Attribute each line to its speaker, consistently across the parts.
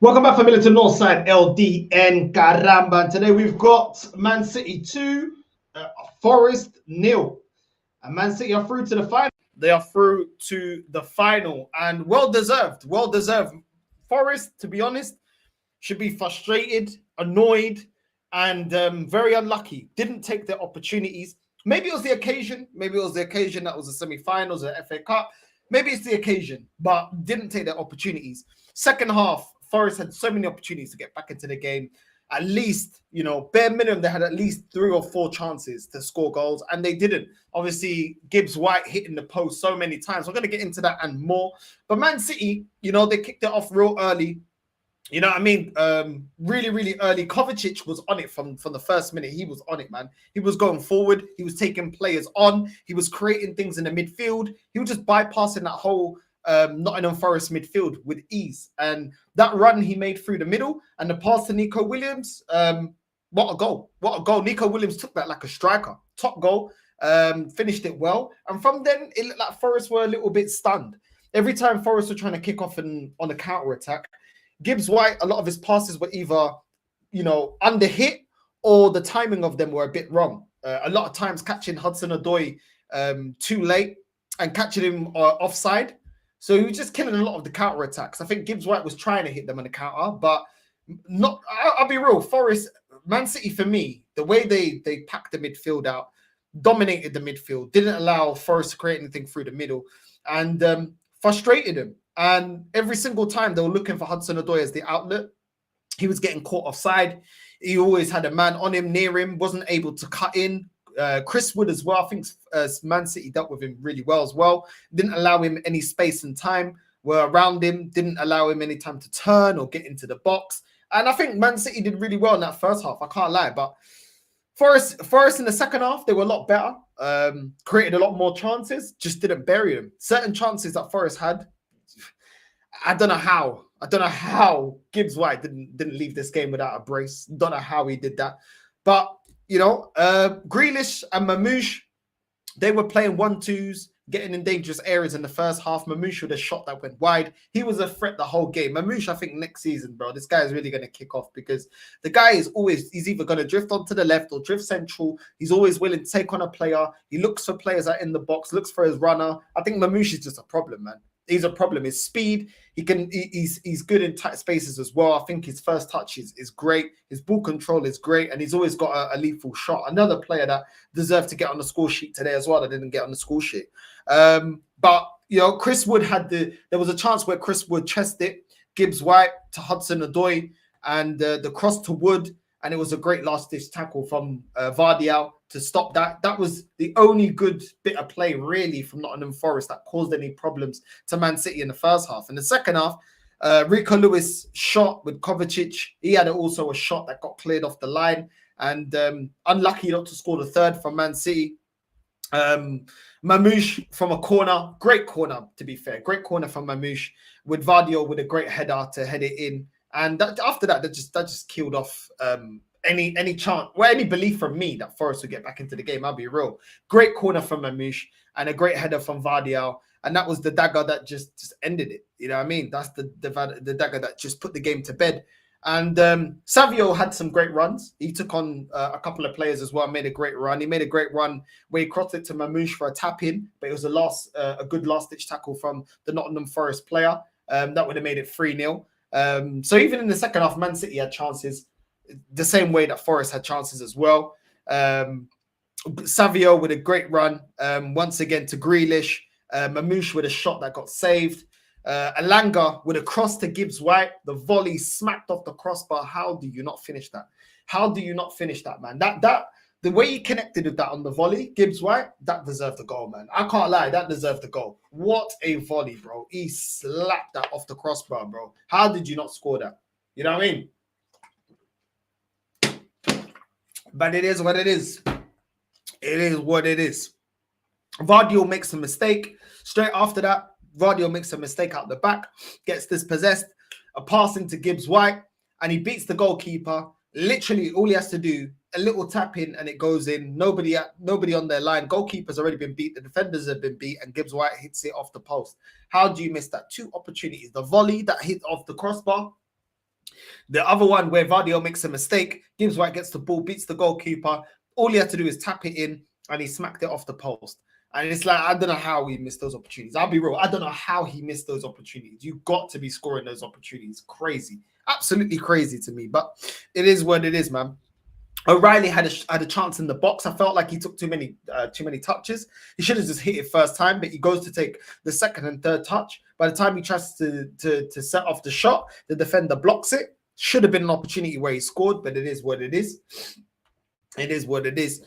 Speaker 1: Welcome back, familiar to Northside LDN Caramba. And today we've got Man City 2, Forest 0. And Man City are through to the final. They are through to the final and well deserved. Well deserved. Forest, to be honest, should be frustrated, annoyed, and very unlucky. Didn't take their opportunities. Maybe it was the occasion. Maybe it was the occasion that was the semi-finals, the FA Cup. Maybe it's the occasion, but didn't take their opportunities. Second half, Forest had so many opportunities to get back into the game. At least, bare minimum, they had at least 3 or 4 chances to score goals, and they didn't. Obviously, Gibbs-White hitting the post so many times. We're going to get into that and more. But Man City, they kicked it off real early. You know what I mean? Really, really early. Kovacic was on it from the first minute. He was on it, man. He was going forward. He was taking players on. He was creating things in the midfield. He was just bypassing that whole Nottingham Forest midfield with ease. And that run he made through the middle and the pass to Nico Williams, what a goal. What a goal. Nico Williams took that like a striker. Top goal. Finished it well. And from then, it looked like Forest were a little bit stunned. Every time Forest were trying to kick off on a counter-attack, Gibbs-White, a lot of his passes were either, under hit or the timing of them were a bit wrong. A lot of times catching Hudson-Odoi too late and catching him offside. So he was just killing a lot of the counter-attacks. I think Gibbs-White was trying to hit them on the counter, but not. I'll be real. Forest, Man City, for me, the way they packed the midfield out, dominated the midfield, didn't allow Forest to create anything through the middle, and frustrated him. And every single time they were looking for Hudson-Odoi as the outlet, he was getting caught offside. He always had a man on him, near him, wasn't able to cut in. Chris Wood as well. I think Man City dealt with him really well as well. Didn't allow him any space and time. Were around him. Didn't allow him any time to turn or get into the box. And I think Man City did really well in that first half. I can't lie. But Forest in the second half, they were a lot better. Created a lot more chances. Just didn't bury them. Certain chances that Forest had, I don't know how. I don't know how Gibbs-White didn't leave this game without a brace. Don't know how he did that. But Grealish and Mamouche, they were playing 1-2s, getting in dangerous areas in the first half. Mamouche with a shot that went wide. He was a threat the whole game. Mamouche, I think next season, bro, this guy is really going to kick off because the guy he's either going to drift onto the left or drift central. He's always willing to take on a player. He looks for players that are in the box, looks for his runner. I think Mamouche is just a problem, man. He's a problem. His speed, he's good in tight spaces as well. I think his first touch is great. His ball control is great, and he's always got a lethal shot. Another player that deserved to get on the score sheet today as well that didn't get on the score sheet. But Chris Wood there was a chance where Chris Wood chested it, Gibbs-White to Hudson-Odoi, and the cross to Wood, and it was a great last-ditch tackle from Vardial to stop that. That was the only good bit of play, really, from Nottingham Forest that caused any problems to Man City in the first half. In the second half, Rico Lewis shot with Kovacic. He had also a shot that got cleared off the line, and unlucky not to score the third from Man City. Mamouche from a corner, great corner, to be fair. Great corner from Mamouche with Vardial with a great header to head it in. And after that, that just killed off any chance, any belief from me that Forest would get back into the game. I'll be real. Great corner from Mamouche and a great header from Vardial, and that was the dagger that just ended it. You know what I mean? That's the dagger that just put the game to bed. And Savio had some great runs. He took on a couple of players as well. Made a great run. He made a great run where he crossed it to Mamouche for a tap in, but it was a good last ditch tackle from the Nottingham Forest player. That would have made it 3-0. So even in the second half, Man City had chances the same way that Forest had chances as well. Savio with a great run once again to Grealish. Mamouche with a shot that got saved. Alanga with a cross to Gibbs-White. The volley smacked off the crossbar. How do you not finish that? How do you not finish that, man? The way he connected with that on the volley, Gibbs-White, that deserved the goal, man. I can't lie, that deserved the goal. What a volley, bro. He slapped that off the crossbar, bro. How did you not score that? You know what I mean? But it is what it is. It is what it is. Vardial makes a mistake. Straight after that, Vardial makes a mistake out the back, gets dispossessed, a pass into Gibbs-White, and he beats the goalkeeper. Literally, all he has to do, a little tap in, and it goes in. Nobody on their line. Goalkeeper's already been beat. The defenders have been beat, and Gibbs-White hits it off the post. How do you miss that? 2 opportunities. The volley that hit off the crossbar, The other one where Vardio makes a mistake, Gibbs White gets the ball, beats the goalkeeper. All he had to do is tap it in, and he smacked it off the post. And it's like, I don't know how he missed those opportunities. I'll be real. I don't know how he missed those opportunities. You've got to be scoring those opportunities. Crazy. Absolutely crazy to me. But it is what it is, man. O'Reilly had a chance in the box. I felt like he took too many touches. He should have just hit it first time, but he goes to take the second and third touch. By the time he tries to set off the shot, the defender blocks it. Should have been an opportunity where he scored, but it is what it is. It is what it is.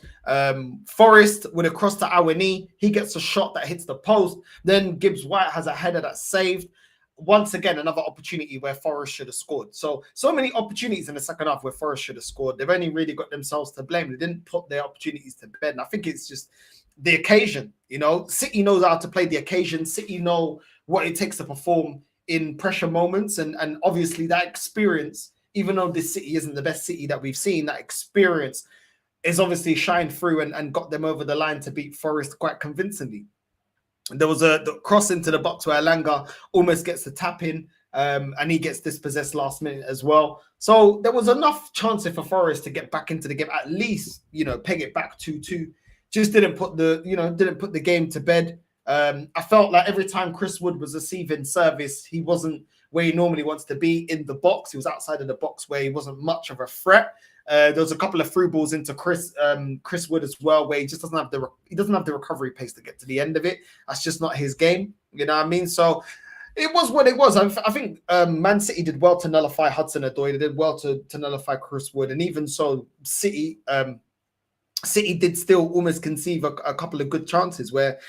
Speaker 1: Forest with a cross to Awani. He gets a shot that hits the post. Then Gibbs White has a header that's saved. Once again, another opportunity where Forest should have scored. So many opportunities in the second half where Forest should have scored. They've only really got themselves to blame. They didn't put their opportunities to bed. And I think it's just the occasion. You know, City knows how to play the occasion. City know what it takes to perform in pressure moments. And obviously that experience, even though this City isn't the best City that we've seen, that experience is obviously shined through and got them over the line to beat Forest quite convincingly. There was the cross into the box where Alanga almost gets the tap in, and he gets dispossessed last minute as well. So there was enough chance for Forest to get back into the game, at least, you know, peg it back 2-2. Just didn't put the game to bed. I felt like every time Chris Wood was receiving service, he wasn't where he normally wants to be in the box. He was outside of the box where he wasn't much of a threat. There was a couple of through balls into Chris Wood as well, where he just doesn't have the recovery pace to get to the end of it. That's just not his game. You know what I mean? So it was what it was. I think Man City did well to nullify Hudson-Odoi. They did well to nullify Chris Wood, and even so, City did still almost conceive a couple of good chances where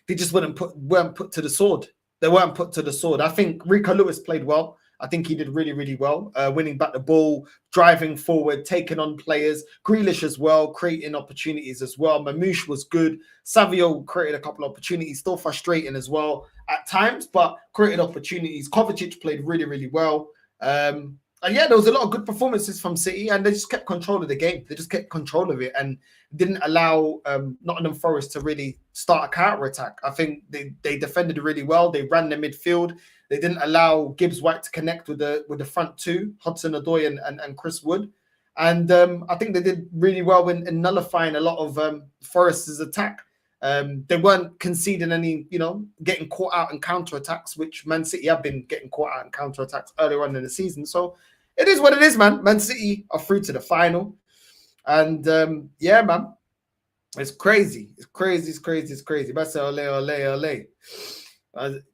Speaker 1: they just weren't put to the sword. They weren't put to the sword. I think Rico Lewis played well. I think he did really, really well, winning back the ball, driving forward, taking on players. Grealish as well, creating opportunities as well. Mamouche was good. Savio created a couple of opportunities, still frustrating as well at times, but created opportunities. Kovacic played really, really well. And yeah, there was a lot of good performances from City, and they just kept control of the game. They just kept control of it and didn't allow Nottingham Forest to really start a counter-attack. I think they defended really well. They ran the midfield. They didn't allow Gibbs White to connect with the front two, Hudson-Odoi and Chris Wood. And I think they did really well in nullifying a lot of Forest's attack. They weren't conceding any, getting caught out in counter-attacks, which Man City have been getting caught out in counter-attacks earlier on in the season. So it is what it is, man. Man City are through to the final. And yeah, man, it's crazy. It's crazy. It's crazy. It's crazy. But say ole, ole, ole.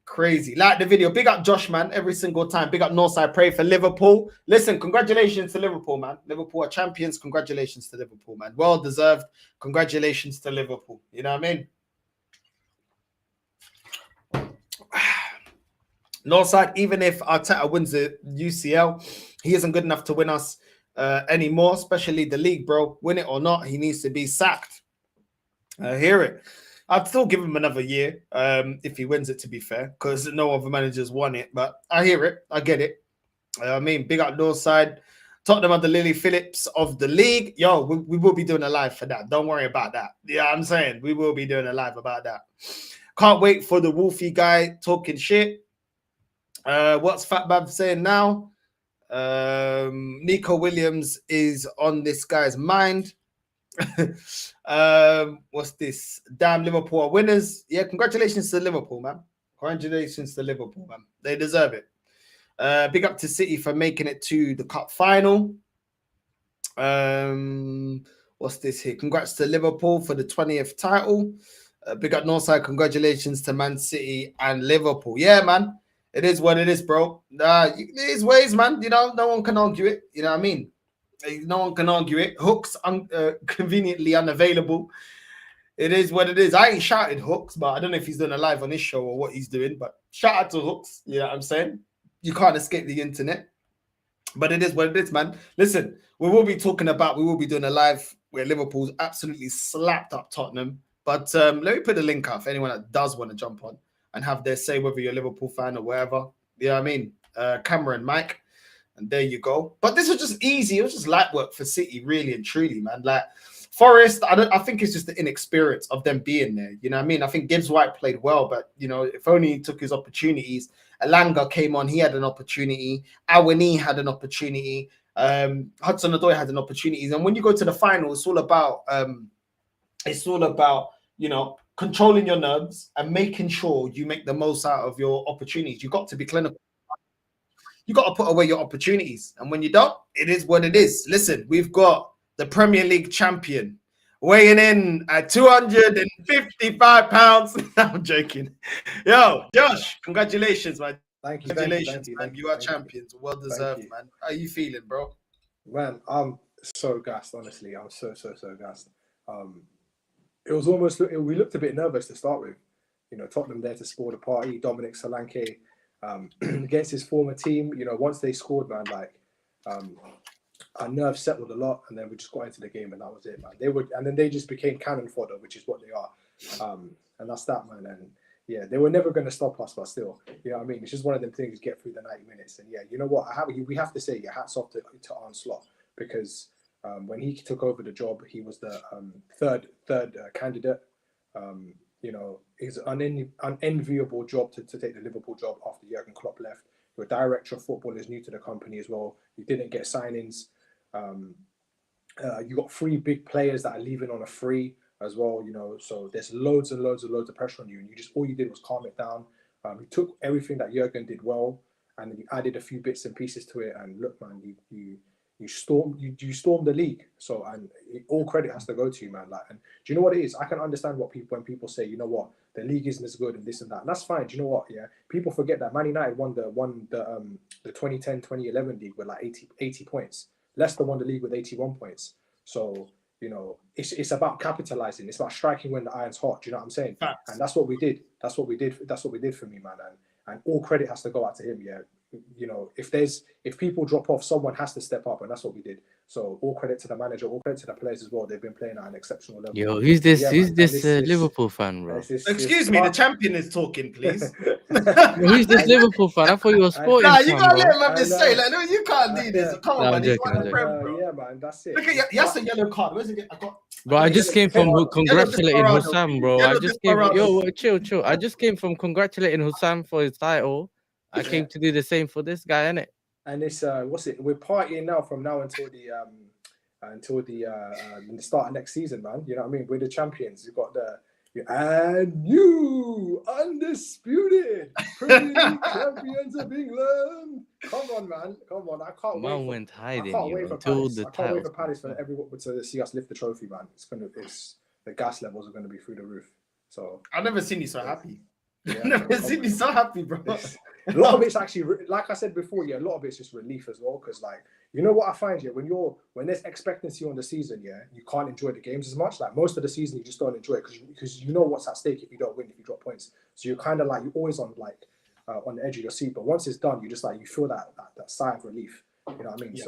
Speaker 1: Crazy. Like the video. Big up Josh, man. Every single time. Big up Northside. Pray for Liverpool. Listen, congratulations to Liverpool, man. Liverpool are champions. Congratulations to Liverpool, man. Well deserved. Congratulations to Liverpool. You know what I mean? Northside, even if Arteta wins the UCL, he isn't good enough to win us anymore, especially the league, bro. Win it or not, he needs to be sacked. I hear it. I'd still give him another year if he wins it, to be fair, because no other managers won it. But I hear it. I get it. I mean, big up Northside. Tottenham are the Lily Phillips of the league. Yo, we will be doing a live for that. Don't worry about that. Yeah, I'm saying we will be doing a live about that. Can't wait for the Wolfie guy talking shit. What's Fat Bab saying now? Nico Williams is on this guy's mind. What's this? Damn, Liverpool are winners. Yeah, congratulations to Liverpool, man. Congratulations to Liverpool, man. They deserve it. Big up to City for making it to the cup final. What's this here? Congrats to Liverpool for the 20th title. Big up Northside. Congratulations to Man City and Liverpool. Yeah, man. It is what it is, bro. It is ways, man. No one can argue it. You know what I mean? No one can argue it. Hooks conveniently unavailable. It is what it is. I ain't shouted Hooks, but I don't know if he's doing a live on his show or what he's doing. But shout out to Hooks. You know what I'm saying? You can't escape the internet. But it is what it is, man. Listen, we will be doing a live where Liverpool's absolutely slapped up Tottenham. But let me put the link up for anyone that does want to jump on and have their say, whether you're a Liverpool fan or wherever. You know what I mean? Cameron, Mike. And there you go. But this was just easy. It was just light work for City, really and truly, man. Like Forest, I think it's just the inexperience of them being there. You know what I mean? I think Gibbs White played well, but if only he took his opportunities Alanga came on, he had an opportunity. Awani had an opportunity. Hudson-Odoi had an opportunity. And when you go to the final, it's all about you know, controlling your nerves and making sure you make the most out of your opportunities. You've got to be clinical. You got to put away your opportunities. And when you don't, it is what it is. Listen, we've got the Premier League champion weighing in at 255 pounds. I'm joking. Yo, Josh, congratulations, man.
Speaker 2: Thank you.
Speaker 1: Congratulations, man. You are champions. Well deserved, man. How are you feeling, bro?
Speaker 2: Man, I'm so gassed, honestly. I'm so gassed. It was almost, we looked a bit nervous to start with. You know, Tottenham there to spoil the party, Dominic Solanke against his former team. You know, once they scored, man, like our nerves settled a lot, and then we just got into the game, and that was it, man. And then they just became cannon fodder, which is what they are. And that's that, man. And yeah, they were never going to stop us, but still, you know what I mean? It's just one of them things, get through the 90 minutes. And yeah, you know what? We have to say, hats off to Arne Slot, because when he took over the job, he was the third candidate. You know, it's an unenviable job to take the Liverpool job after Jurgen Klopp left. Your director of football is new to the company as well. You didn't get signings. You got 3 big players that are leaving on a free as well, you know, so there's loads of pressure on you, and all you did was calm it down. You took everything that Jurgen did well, and then you added a few bits and pieces to it, and look, man, you stormed the league. So, and all credit has to go to you, man. Like, and do you know what it is? I can understand when people say, you know what, the league isn't as good and this and that, and that's fine. Do you know what? Yeah, people forget that Man United won the 2010-2011 league with like 80 points. Leicester won the league with 81 points. So, you know, it's about capitalizing. It's about striking when the iron's hot. Do you know what I'm saying?
Speaker 1: Facts.
Speaker 2: And that's what we did. That's what we did for me, man. And all credit has to go out to him. Yeah, you know, if people drop off, someone has to step up, and that's what we did. So all credit to the manager, all credit to the players as well. They've been playing at an exceptional level.
Speaker 3: Yo, who's this? Yeah, who's this Liverpool fan, bro?
Speaker 1: Excuse me, the champion is talking, please.
Speaker 3: Who's this Liverpool fan? I thought you were sporting.
Speaker 1: Nah, you gotta let him have this say. Like, no, you can't do this. Come on, man.
Speaker 2: Yeah, man, that's it.
Speaker 1: Look at that's a yellow card. Where's it?
Speaker 3: Bro, I just came from congratulating Hussam, bro. I just came. Yo, chill. I just came from congratulating Hussam for his title. I came to do the same for this guy, innit?
Speaker 2: And it's we're partying now from now until the start of next season, man. You know what I mean? We're the champions. You've got and you undisputed Premier League champions of England. Come on, man. Come on. I can't wait.
Speaker 3: Went hiding
Speaker 2: I can't wait for Palace.
Speaker 3: I can't
Speaker 2: wait for Palace for everyone to see us lift the trophy, man. The gas levels are going to be through the roof. So
Speaker 1: I've never seen you so happy. Yeah, never seen you so happy, bro.
Speaker 2: A lot of it's actually, like I said before, a lot of it's just relief as well. Because, like, you know what I find, when there's expectancy on the season, you can't enjoy the games as much. Like, most of the season, you just don't enjoy it because you know what's at stake if you don't win, if you drop points. So you're kind of like, you're always on the edge of your seat. But once it's done, you just like, you feel that sigh of relief. You know what I mean? Yeah.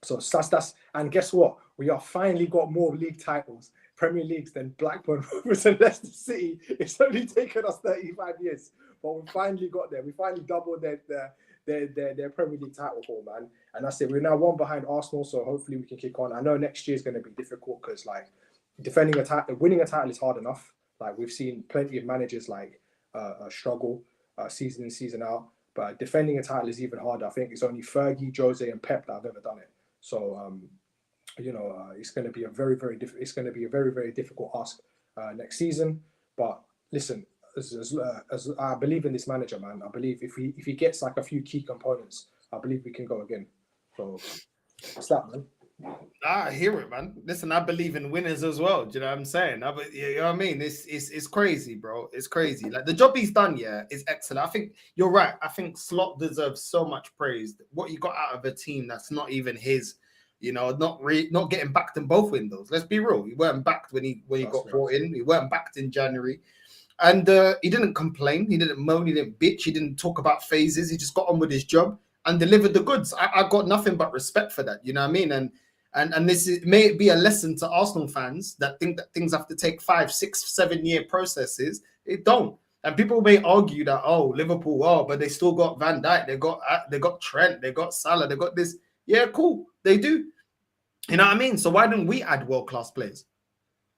Speaker 2: So that's and guess what? We are finally got more league titles, Premier Leagues, than Blackburn Rovers and Leicester City. It's only taken us 35 years. But we finally got there. We finally doubled their Premier League title haul, man. And that's it. We're now 1 behind Arsenal, so hopefully we can kick on. I know next year is going to be difficult because, like, winning a title is hard enough. Like, we've seen plenty of managers struggle season in, season out. But defending a title is even harder. I think it's only Fergie, Jose, and Pep that have ever done it. So, it's going to be a very, very difficult ask next season. But listen. As I believe in this manager, man. I believe if he gets like a few key components, I believe we can go again. So what's that, man?
Speaker 1: I hear it, man. Listen, I believe in winners as well. Do you know what I'm saying? You know what I mean? It's crazy, bro. It's crazy. Like, the job he's done, is excellent. I think you're right. I think Slot deserves so much praise. What you got out of a team that's not even his. You know, not getting backed in both windows. Let's be real. He weren't backed when he got brought in. He weren't backed in January. And he didn't complain, he didn't moan, he didn't bitch, he didn't talk about phases. He just got on with his job and delivered the goods. I got nothing but respect for that, you know what I mean? And this may be a lesson to Arsenal fans that think that things have to take 5, 6, 7 year processes. It don't. And people may argue that, Liverpool, but they still got Van Dijk, they got Trent, they got Salah, they got this. Yeah, cool, they do. You know what I mean? So why don't we add world-class players?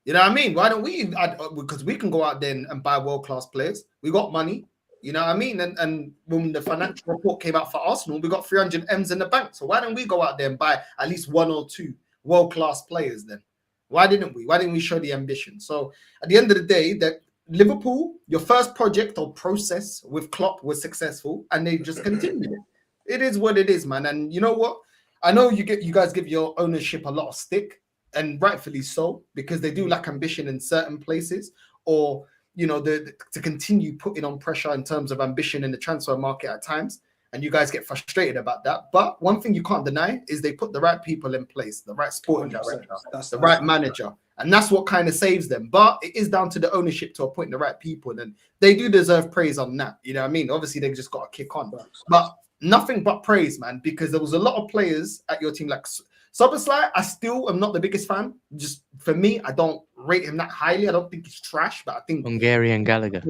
Speaker 1: You know what I mean? Why don't we add, because we can go out there and buy world-class players. We got money. You know what I mean? And when the financial report came out for Arsenal, we got 300 M's in the bank. So why don't we go out there and buy at least one or two world-class players then? Why didn't we? Why didn't we show the ambition? So at the end of the day, that Liverpool, your first project or process with Klopp was successful, and they just continued it. It is what it is, man. And you know what? I know you guys give your ownership a lot of stick, and rightfully so, because they do lack ambition in certain places, or you know, to continue putting on pressure in terms of ambition in the transfer market at times. And you guys get frustrated about that. But one thing you can't deny is they put the right people in place, the right sporting director, the right manager. And that's what kind of saves them. But it is down to the ownership to appoint the right people. And they do deserve praise on that. You know what I mean? Obviously, they've just got to kick on. But nothing but praise, man, because there was a lot of players at your team. Like Soboslai, I still am not the biggest fan. Just for me, I don't rate him that highly. I don't think he's trash, but I think
Speaker 3: Hungarian Gallagher.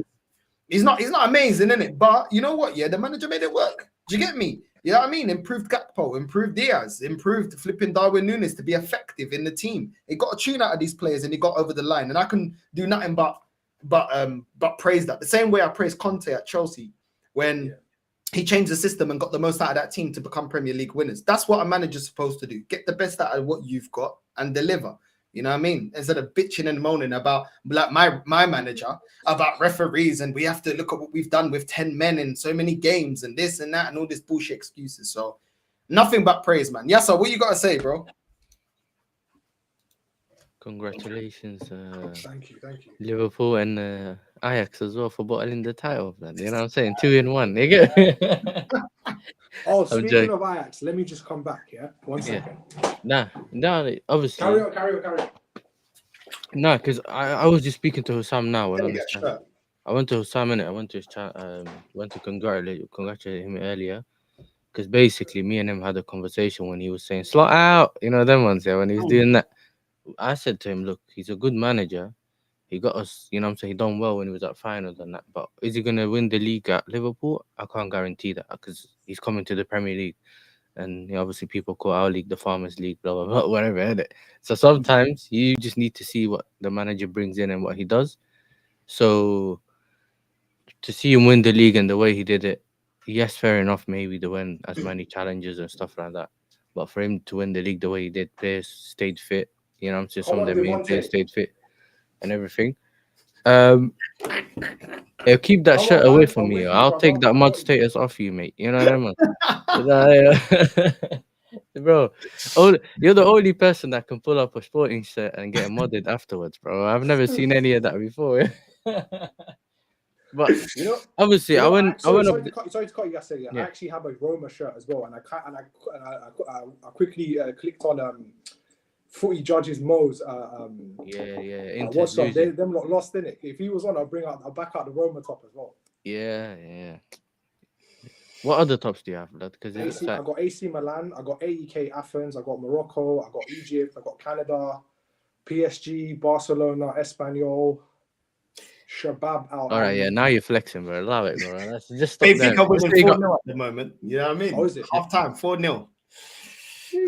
Speaker 1: He's not amazing, isn't it? But you know what? Yeah, the manager made it work. Do you get me? You know what I mean? Improved Gakpo, improved Diaz, improved flipping Darwin Núñez to be effective in the team. He got a tune out of these players and he got over the line. And I can do nothing but praise that. The same way I praise Conte at Chelsea when he changed the system and got the most out of that team to become Premier League winners. That's what a manager's supposed to do. Get the best out of what you've got and deliver. You know what I mean? Instead of bitching and moaning about like my manager, about referees, and we have to look at what we've done with 10 men in so many games and this and that and all this bullshit excuses. So nothing but praise, man. Yeah, so what you got to say, bro?
Speaker 3: Congratulations.
Speaker 2: Thank you.
Speaker 3: Liverpool and Ajax as well for bottling the title. Man. You know what I'm saying? 2 in 1. You get
Speaker 2: Oh, speaking of Ajax, let me just come back, yeah? 1 second.
Speaker 3: Nah, obviously.
Speaker 2: Carry on.
Speaker 3: Nah, because I was just speaking to Hussam now. I went to Hussam and I went to his chat, went to congratulate him earlier. Because basically, me and him had a conversation when he was saying, slot out, you know, them ones, yeah, when he was doing that. I said to him, look, he's a good manager. He got us, you know what I'm saying? He done well when he was at finals and that. But is he going to win the league at Liverpool? I can't guarantee that because he's coming to the Premier League. And you know, obviously people call our league the Farmers League, blah, blah, blah, whatever, innit? So sometimes you just need to see what the manager brings in and what he does. So to see him win the league and the way he did it, yes, fair enough, maybe to win as many challenges and stuff like that. But for him to win the league the way he did, players stayed fit. You know what I'm saying? Some of the main players stayed fit and everything. Keep that shirt away from me. I'll take that mud status off you, mate. You know what I mean? Bro, you're the only person that can pull up a sporting shirt and get modded afterwards, bro. I've never seen any of that before. But
Speaker 2: you know,
Speaker 3: obviously, I went.
Speaker 2: Sorry to cut you guys. Yeah. I actually have a Roma shirt as well, and I quickly clicked on Footy Judges Mo's. What's up? Them lot lost in it. If he was on, I'll back out the Roma top as well.
Speaker 3: Yeah. What other tops do you have, lad? Because
Speaker 2: I got AC Milan, I got AEK Athens, I got Morocco, I got Egypt, I got Canada, PSG, Barcelona, Espanyol, Shabab out.
Speaker 3: All right, now you're flexing, bro. Allow it, bro. Let's just stop
Speaker 1: there. They're winning 4-0 at the moment. You know what I mean?
Speaker 2: Oh, is it?
Speaker 1: Half time, 4-0.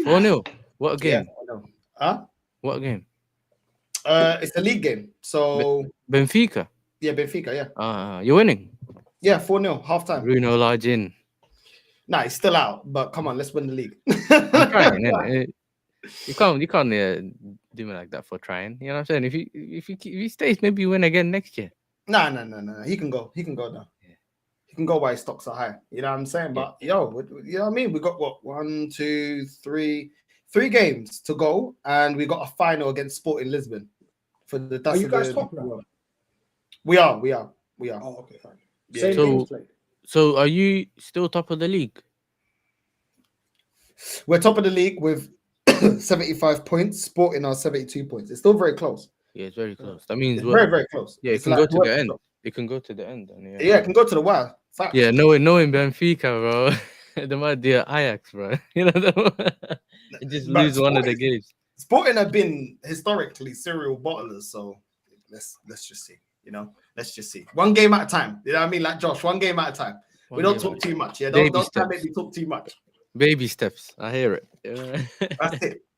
Speaker 3: 4-0? What game?
Speaker 1: Yeah, huh?
Speaker 3: What game?
Speaker 1: It's a league game. So
Speaker 3: Benfica?
Speaker 1: Yeah, Benfica, yeah.
Speaker 3: You're winning?
Speaker 1: Yeah, 4-0, half time.
Speaker 3: Bruno Lage in.
Speaker 1: Nah, he's still out, but come on, let's win the league.
Speaker 3: I'm trying, you can't do me like that for trying. You know what I'm saying? If he stays, maybe you win again next year.
Speaker 1: No. He can go now. Yeah. He can go while his stocks are high. You know what I'm saying? But you know what I mean? We got what 1, 2, 3 games to go, and we got a final against Sporting Lisbon for the.
Speaker 2: Are you guys top now?
Speaker 1: We are.
Speaker 2: Oh, okay, fine.
Speaker 1: Yeah.
Speaker 3: So are you still top of the league?
Speaker 1: We're top of the league with 75 points. Sporting are 72 points. It's still very close.
Speaker 3: Yeah, it's very close. That means
Speaker 1: very, very close.
Speaker 3: Yeah, it can go to the end. It can go to the end.
Speaker 1: Yeah, it can go to the wire. Fact.
Speaker 3: Yeah, knowing Benfica, bro. They might be Ajax, bro. You know, just lose one of the games.
Speaker 1: Sporting have been historically serial bottlers, so let's just see. You know, let's just see. One game at a time. You know what I mean? Like Josh, one game at a time. We don't talk too much. Yeah, don't make me talk too much.
Speaker 3: Baby steps. I hear it.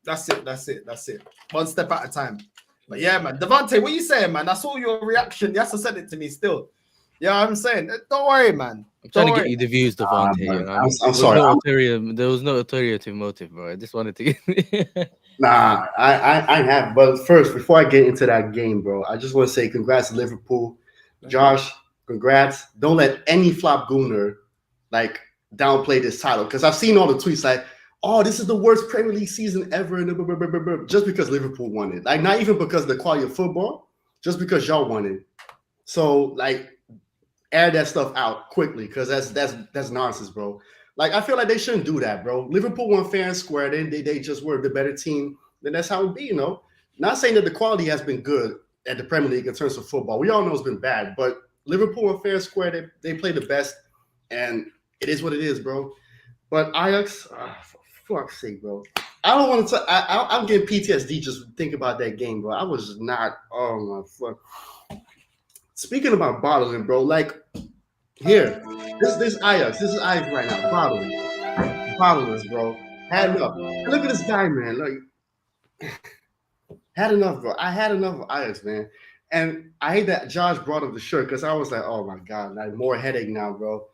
Speaker 1: That's it. One step at a time. But yeah, man. Devante, what you saying, man? I saw your reaction. Yasser said it to me still. Yeah, I'm saying, don't worry, man.
Speaker 3: I'm trying to get you the views, Devante. You know,
Speaker 4: I'm sorry.
Speaker 3: There was no ulterior motive, bro. I just wanted to.
Speaker 4: Nah, I have. But first, before I get into that game, bro, I just want to say congrats to Liverpool. Josh, congrats. Don't let any flop gooner like downplay this title, because I've seen all the tweets like, oh, this is the worst Premier League season ever, and just because Liverpool won it. Like, not even because of the quality of football, just because y'all won it. So, like, air that stuff out quickly, because that's nonsense, bro. Like, I feel like they shouldn't do that, bro. Liverpool won fair and square. They just were the better team. Then that's how it be, you know. Not saying that the quality has been good at the Premier League in terms of football. We all know it's been bad, but Liverpool won fair and square. They play the best, and it is what it is, bro. But Ajax, for fuck's sake, bro. I don't want to. I'm getting PTSD just thinking about that game, bro. I was not. Oh my fuck. Speaking about bottling, bro, like here, this Ajax right now, bottlers, bro. Had enough. And look at this guy, man. Like, had enough, bro. I had enough of Ajax, man. And I hate that Josh brought up the shirt, because I was like, oh my god, like more headache now, bro.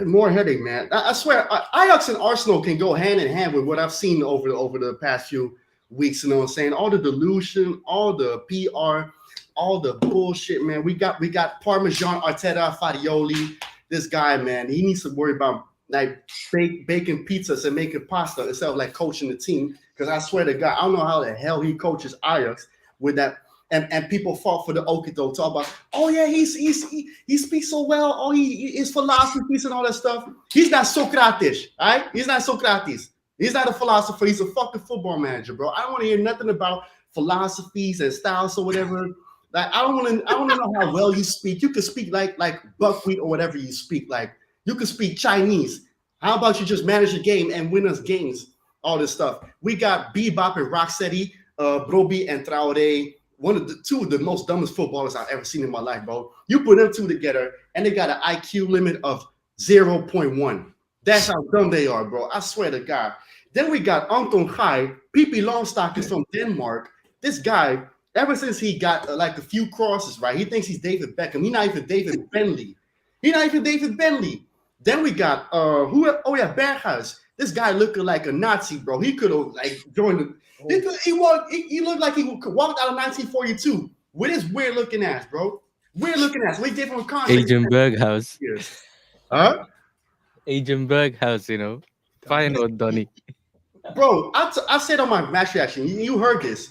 Speaker 4: More headache, man. I swear, Ajax and Arsenal can go hand in hand with what I've seen over the past few weeks. You know what I'm saying? All the delusion, all the PR, all the bullshit, man. We got Parmesan, Arteta, Farioli. This guy, man, he needs to worry about like baking pizzas and making pasta instead of like coaching the team. Because I swear to God, I don't know how the hell he coaches Ajax with that. And people fought for the Okito, talk about, oh yeah, he speaks so well, oh he is philosophies and all that stuff. He's not Socrates, all right? He's not Socrates. He's not a philosopher. He's a fucking football manager, bro. I don't want to hear nothing about philosophies and styles or whatever. Like I want to know how well you speak. You can speak like buckwheat or whatever you speak. Like you can speak Chinese. How about you just manage the game and win us games? All this stuff. We got Bebop and Rocksteady, Broby and Traore. One of the most dumbest footballers I've ever seen in my life, bro. You put them two together, and they got an IQ limit of 0.1. That's how dumb they are, bro. I swear to God. Then we got Anton Khai. P.P. Longstock is from Denmark. This guy, ever since he got like a few crosses, right? He thinks he's David Beckham. He's not even David Bentley. Then we got Berghuis. This guy looking like a Nazi, bro. He could have like joined the. He looked like he walked out of 1942 with his weird looking ass, bro. Weird looking ass. We did from context.
Speaker 3: Agent Berghuis.
Speaker 4: Huh?
Speaker 3: Agent Berghuis, you know. Fine or Donny.
Speaker 4: Bro, I said on my match reaction, you heard this.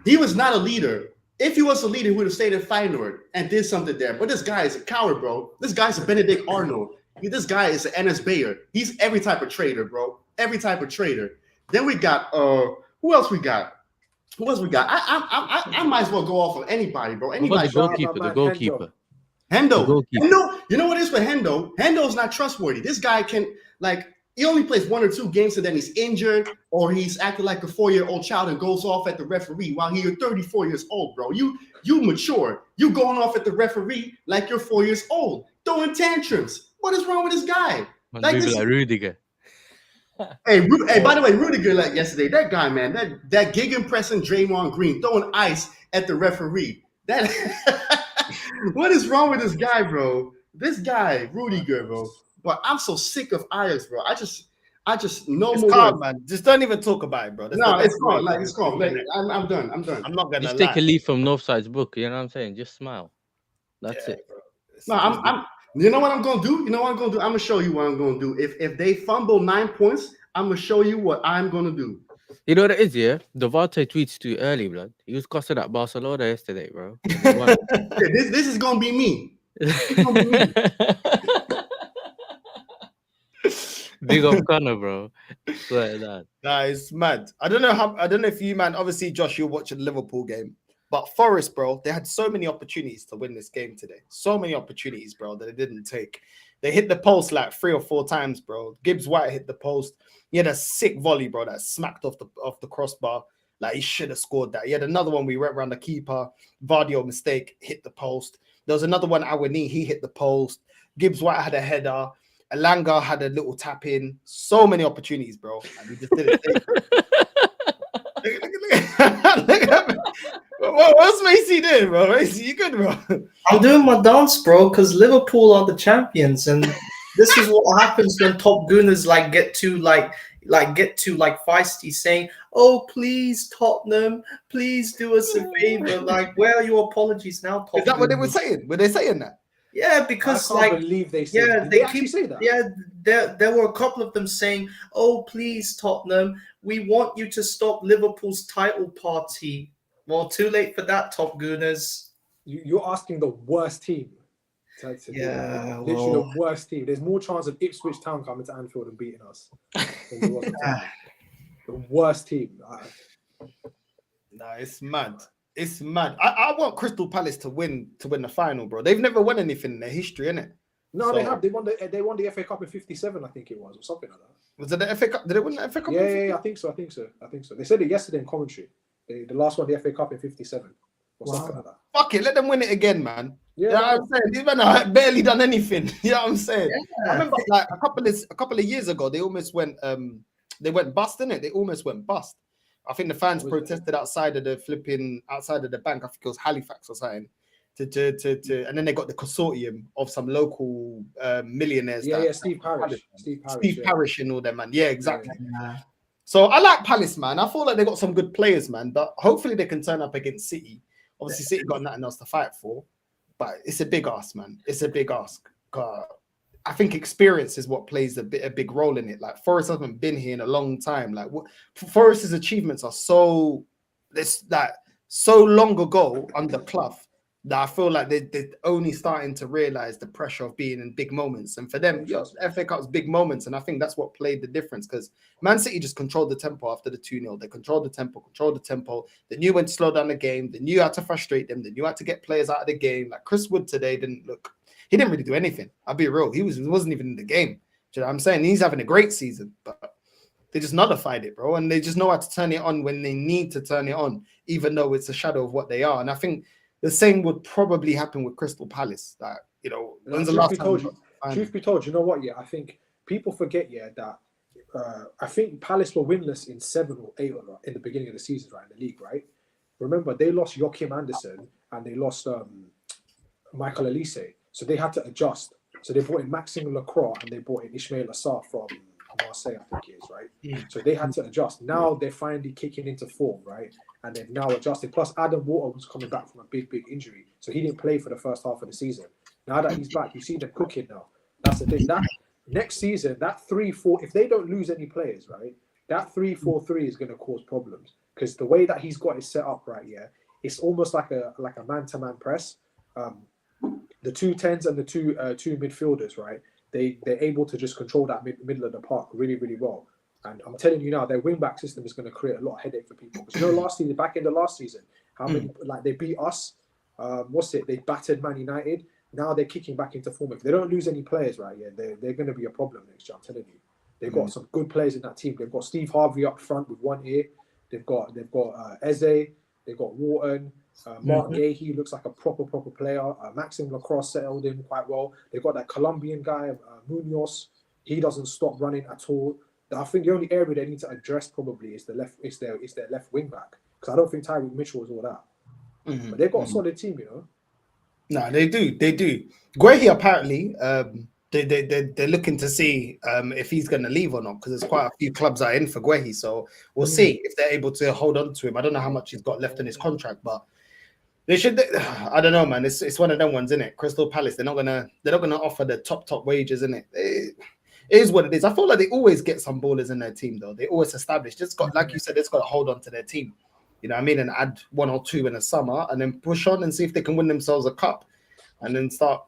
Speaker 4: He was not a leader. If he was a leader, he would have stayed at Feyenoord and did something there. But this guy is a coward, bro. This guy's a Benedict Arnold. This guy is an NS Bayer. He's every type of traitor, bro. Every type of traitor. Then we got who else we got? I might as well go off of anybody, bro. Anybody.
Speaker 3: The goalkeeper.
Speaker 4: Hendo. You know what it is with Hendo? Hendo's not trustworthy. This guy can he only plays 1 or 2 games and then he's injured or he's acting like a 4-year-old child and goes off at the referee while you're 34 years old, bro. You mature. You going off at the referee like you're 4 years old, throwing tantrums. What is wrong with this guy?
Speaker 3: Like Rudiger.
Speaker 4: Hey, by the way, Rudiger, like yesterday, that guy, man, that gegenpressing Draymond Green throwing ice at the referee. That what is wrong with this guy, bro? This guy, Rudiger, bro. But I'm so sick of Ajax, bro. I just no more.
Speaker 1: Calm, man. Just don't even talk about it, bro.
Speaker 4: It's gone. Like it's gone. Like, I'm done. I'm not gonna
Speaker 3: just take a leaf from Northside's book. You know what I'm saying? Just smile. That's it.
Speaker 4: Bro. No, I'm. You know what I'm gonna do? I'm gonna show you what I'm gonna do. If they fumble 9 points, I'm gonna show you what I'm gonna do.
Speaker 3: You know what it is, yeah? Devante tweets too early, blood. He was cussing at Barcelona yesterday, bro.
Speaker 4: This is gonna be me.
Speaker 3: Big up Connor, bro. Swear that.
Speaker 1: Nah, it's mad. I don't know if you, man. Obviously, Josh, you're watching the Liverpool game. But Forest, bro, they had so many opportunities to win this game today. So many opportunities, bro, that they didn't take. They hit the post like 3 or 4 times, bro. Gibbs White hit the post. He had a sick volley, bro, that smacked off the crossbar. Like, he should have scored that. He had another one we went around the keeper. Vardio mistake, hit the post. There was another one, Awani, he hit the post. Gibbs White had a header. Alanga had a little tap in. So many opportunities, bro. And we just didn't take it. Look at me. What's Racy doing, bro? Racy, you good, bro?
Speaker 5: I'm doing my dance, bro, because Liverpool are the champions, and this is what happens when top gooners get too feisty, saying, "Oh, please, Tottenham, please do us a favor." Like, where are your apologies now, top?
Speaker 1: Is that what they were
Speaker 5: gooners?
Speaker 1: saying? Were they saying that?
Speaker 5: Yeah, because
Speaker 2: I can't believe they said.
Speaker 5: yeah,
Speaker 2: Did they actually say that?
Speaker 5: Yeah, there were a couple of them saying, "Oh, please, Tottenham, we want you to stop Liverpool's title party." Well, too late for that, top gooners.
Speaker 2: You're asking the worst team. To
Speaker 5: Yeah,
Speaker 2: literally the worst team. There's more chance of Ipswich Town coming to Anfield and beating us than there was at Tottenham. The worst team.
Speaker 1: No, it's mad. It's mad. I want Crystal Palace to win the final, bro. They've never won anything in their history, innit?
Speaker 2: No,
Speaker 1: So-
Speaker 2: they have. They won the FA Cup in '57, I think it was, or something like that.
Speaker 1: Was it the FA Cup? Did they win the FA Cup?
Speaker 2: Yeah, I think so. They said it yesterday in commentary. The last one, the FA Cup in '57, or something like that.
Speaker 1: Fuck it, let them win it again, man.
Speaker 2: Yeah,
Speaker 1: You know what I'm saying? These men have barely done anything. You know what I'm saying?
Speaker 5: Yeah.
Speaker 1: I remember like a couple of years ago, they almost went bust, innit? They almost went bust. I think the fans protested outside of the bank. I think it was Halifax or something. To and then they got the consortium of some local millionaires.
Speaker 2: Steve Parish.
Speaker 1: Parish and all them, man. Yeah, exactly.
Speaker 5: Yeah.
Speaker 1: So I like Palace, man. I feel like they got some good players, man. But hopefully they can turn up against City. Obviously, City got nothing else to fight for. But it's a big ask, man. It's a big ask. I think experience is what plays a big role in it. Like Forest hasn't been here in a long time. Like Forest's achievements are so long ago under Clough that I feel like they're only starting to realize the pressure of being in big moments. And for them, FA Cup's big moments. And I think that's what played the difference because Man City just controlled the tempo after the 2-0. They controlled the tempo. They knew when to slow down the game. They knew how to frustrate them. They knew how to get players out of the game. Like Chris Wood today he didn't really do anything. I'll be real. He wasn't even in the game. Do you know what I'm saying? He's having a great season, but they just nullified it, bro. And they just know how to turn it on when they need to turn it on, even though it's a shadow of what they are. And I think the same would probably happen with Crystal Palace. That, when's the last time?
Speaker 2: Truth be told, you know what? Yeah, I think people forget, that I think Palace were winless in 7 or 8 in the beginning of the season, right, in the league, right? Remember, they lost Joachim Andersen and they lost Michael Elise. So they had to adjust. So they brought in Maxime Lacroix and they brought in Ismail Assar from Marseille, I think it is, right?
Speaker 1: Yeah.
Speaker 2: So they had to adjust. Now they're finally kicking into form, right? And they've now adjusted. Plus, Adam Water was coming back from a big injury. So he didn't play for the first half of the season. Now that he's back, you see them cooking now. That's the thing. That next season, that 3-4, if they don't lose any players, right, that 3-4-3 is going to cause problems. Because the way that he's got it set up right here, it's almost like a man-to-man press. The 2 10s and the two midfielders, right? They're able to just control that middle of the park really, really well. And I'm telling you now, their wing-back system is going to create a lot of headache for people. Because last season, back in the last season, how many they beat us? They battered Man United. Now they're kicking back into form. If they don't lose any players, right? Yeah, they're going to be a problem next year. I'm telling you, they've got some good players in that team. They've got Steve Harvey up front with one ear. They've got Eze. They've got Wharton. Mark Gahey looks like a proper player. Maxime Lacroix settled in quite well. They've got that Colombian guy, Munoz. He doesn't stop running at all. I think the only area they need to address probably is their left wing back, because I don't think Tyreek Mitchell is all that. But they've got a solid team,
Speaker 1: No, they do. Guehi apparently, they're looking to see if he's going to leave or not, because there's quite a few clubs that are in for Guehi. So we'll see if they're able to hold on to him. I don't know how much he's got left in his contract, but they should. I don't know, man. It's one of them ones, isn't it? Crystal Palace, they're not gonna offer the top wages, isn't it? It is what it is. I feel like they always get some ballers in their team, though. They always establish. It's got, like you said, it's got to hold on to their team. You know what I mean? And add 1 or 2 in the summer, and then push on and see if they can win themselves a cup, and then start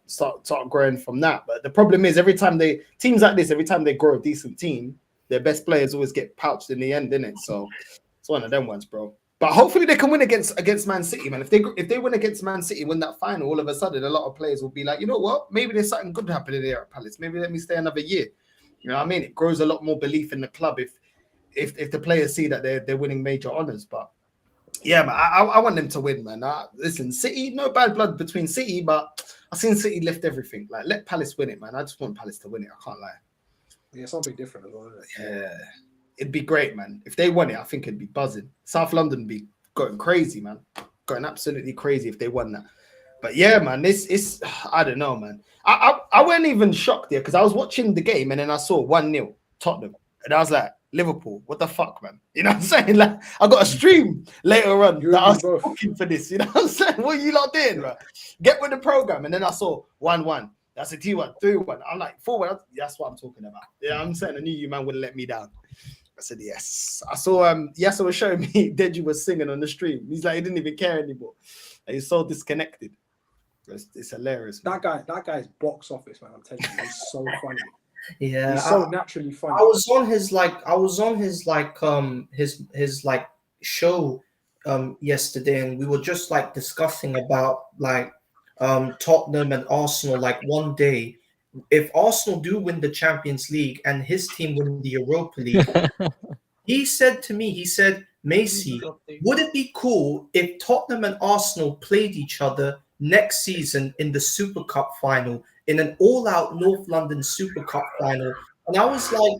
Speaker 1: growing from that. But the problem is, every time they grow a decent team, their best players always get pouched in the end, innit? So it's one of them ones, bro. But hopefully they can win against Man City, man. If they win against Man City, win that final, all of a sudden a lot of players will be like, you know what? Maybe there's something good happening here at Palace. Maybe let me stay another year. You know what I mean? It grows a lot more belief in the club if the players see that they're winning major honors. But yeah, man, I want them to win, man. Listen, City, no bad blood between City, but I've seen City lift everything. Like, let Palace win it, man. I just want Palace to win it. I can't lie.
Speaker 2: Yeah, something different as well, isn't it?
Speaker 1: Yeah, it'd be great, man. If they won it, I think it'd be buzzing. South London would be going crazy, man. going absolutely crazy if they won that. But yeah, man, it's I don't know, man. I wasn't even shocked there because I was watching the game and then I saw 1-0 Tottenham. And I was like, Liverpool, what the fuck, man? You know what I'm saying? Like, I got a stream later on that I was looking for this. You know what I'm saying? What are you lot doing, bro? Get with the program. And then I saw 1-1. That's a 2-1, 3-1. I'm like, 4-1. That's what I'm talking about. Yeah, I'm saying I knew you, man, wouldn't let me down. I said, yes. I saw Yasser was showing me Deji was singing on the stream. He's like, he didn't even care anymore. Like, he's so disconnected. It's hilarious. Man.
Speaker 2: That guy's box office, man. I'm telling you, he's so funny.
Speaker 5: Yeah,
Speaker 2: he's so naturally funny.
Speaker 5: I was on his show yesterday, and we were just like discussing about like Tottenham and Arsenal. Like one day, if Arsenal do win the Champions League and his team win the Europa League, he said to me, he said, Macy, would it be cool if Tottenham and Arsenal played each other next season in the Super Cup final, in an all-out North London Super Cup final? And I was like,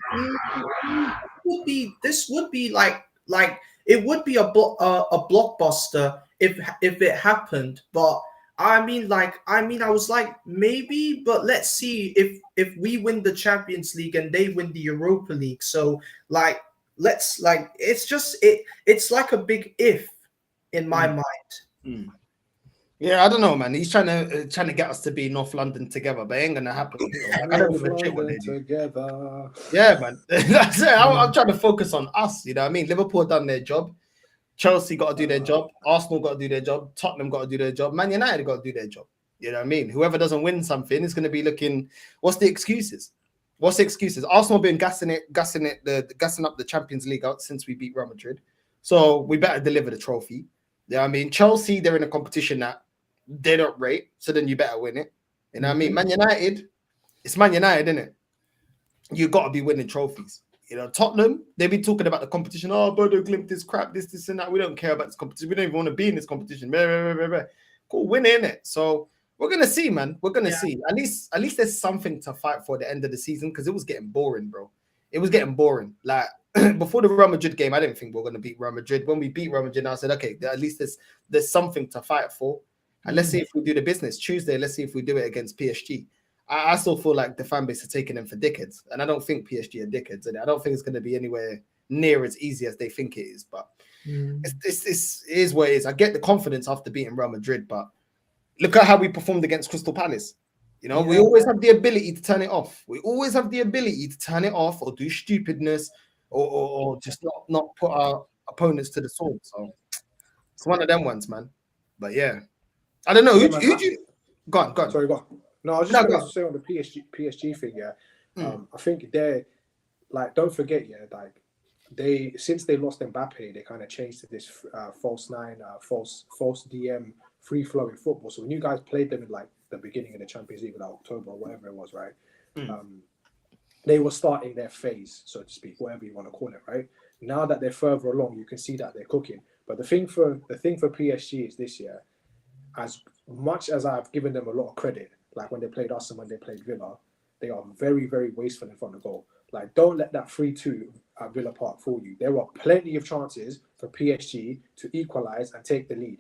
Speaker 5: this would be like it would be a blockbuster if it happened. But I was like, maybe, but let's see if we win the Champions League and they win the Europa League. So like, let's like, it's like a big if in my mind.
Speaker 1: Yeah, I don't know, man. He's trying to get us to be North London together, but it ain't gonna happen. I don't give a shit what they do.
Speaker 2: Together.
Speaker 1: Yeah, man. That's it. I'm trying to focus on us. You know what I mean? Liverpool done their job. Chelsea got to do their job. Arsenal got to do their job. Tottenham got to do their job. Man United got to do their job. You know what I mean? Whoever doesn't win something is going to be looking. What's the excuses? Arsenal been gassing up the Champions League out since we beat Real Madrid. So we better deliver the trophy. You know what I mean? Chelsea, they're in a competition that they don't rate, so then you better win it. You know what I mean? Man United, it's Man United, isn't it? You got to be winning trophies. You know, Tottenham, they be talking about the competition. Oh, Bodo Glimt is crap, this, and that. We don't care about this competition. We don't even want to be in this competition. Cool, win it. So we're gonna see, man. We're gonna see. At least there's something to fight for at the end of the season because it was getting boring, bro. It was getting boring. Like before the Real Madrid game, I didn't think we were gonna beat Real Madrid. When we beat Real Madrid, I said, okay, at least there's something to fight for. And let's see if we do the business. Tuesday, let's see if we do it against PSG. I still feel like the fan base are taking them for dickheads. And I don't think PSG are dickheads. And I don't think it's going to be anywhere near as easy as they think it is. But it is what it is. I get the confidence after beating Real Madrid. But look at how we performed against Crystal Palace. You know, we always have the ability to turn it off. We always have the ability to turn it off or do stupidness or just not put our opponents to the sword. So it's one of them ones, man. But yeah. I don't know. Who do you... Go on.
Speaker 2: Sorry, go on. No, I was just going to say on the PSG thing, I think they're like, don't forget, like since they lost Mbappe, they kind of changed to this false nine, false DM, free flowing football. So when you guys played them in like the beginning of the Champions League, like October or whatever it was, right? They were starting their phase, so to speak, whatever you want to call it, right? Now that they're further along, you can see that they're cooking. But the thing for PSG is this year, as much as I've given them a lot of credit, like when they played us and when they played Villa, they are very, very wasteful in front of goal. Like, don't let that 3-2 at Villa Park fool you. There were plenty of chances for PSG to equalise and take the lead.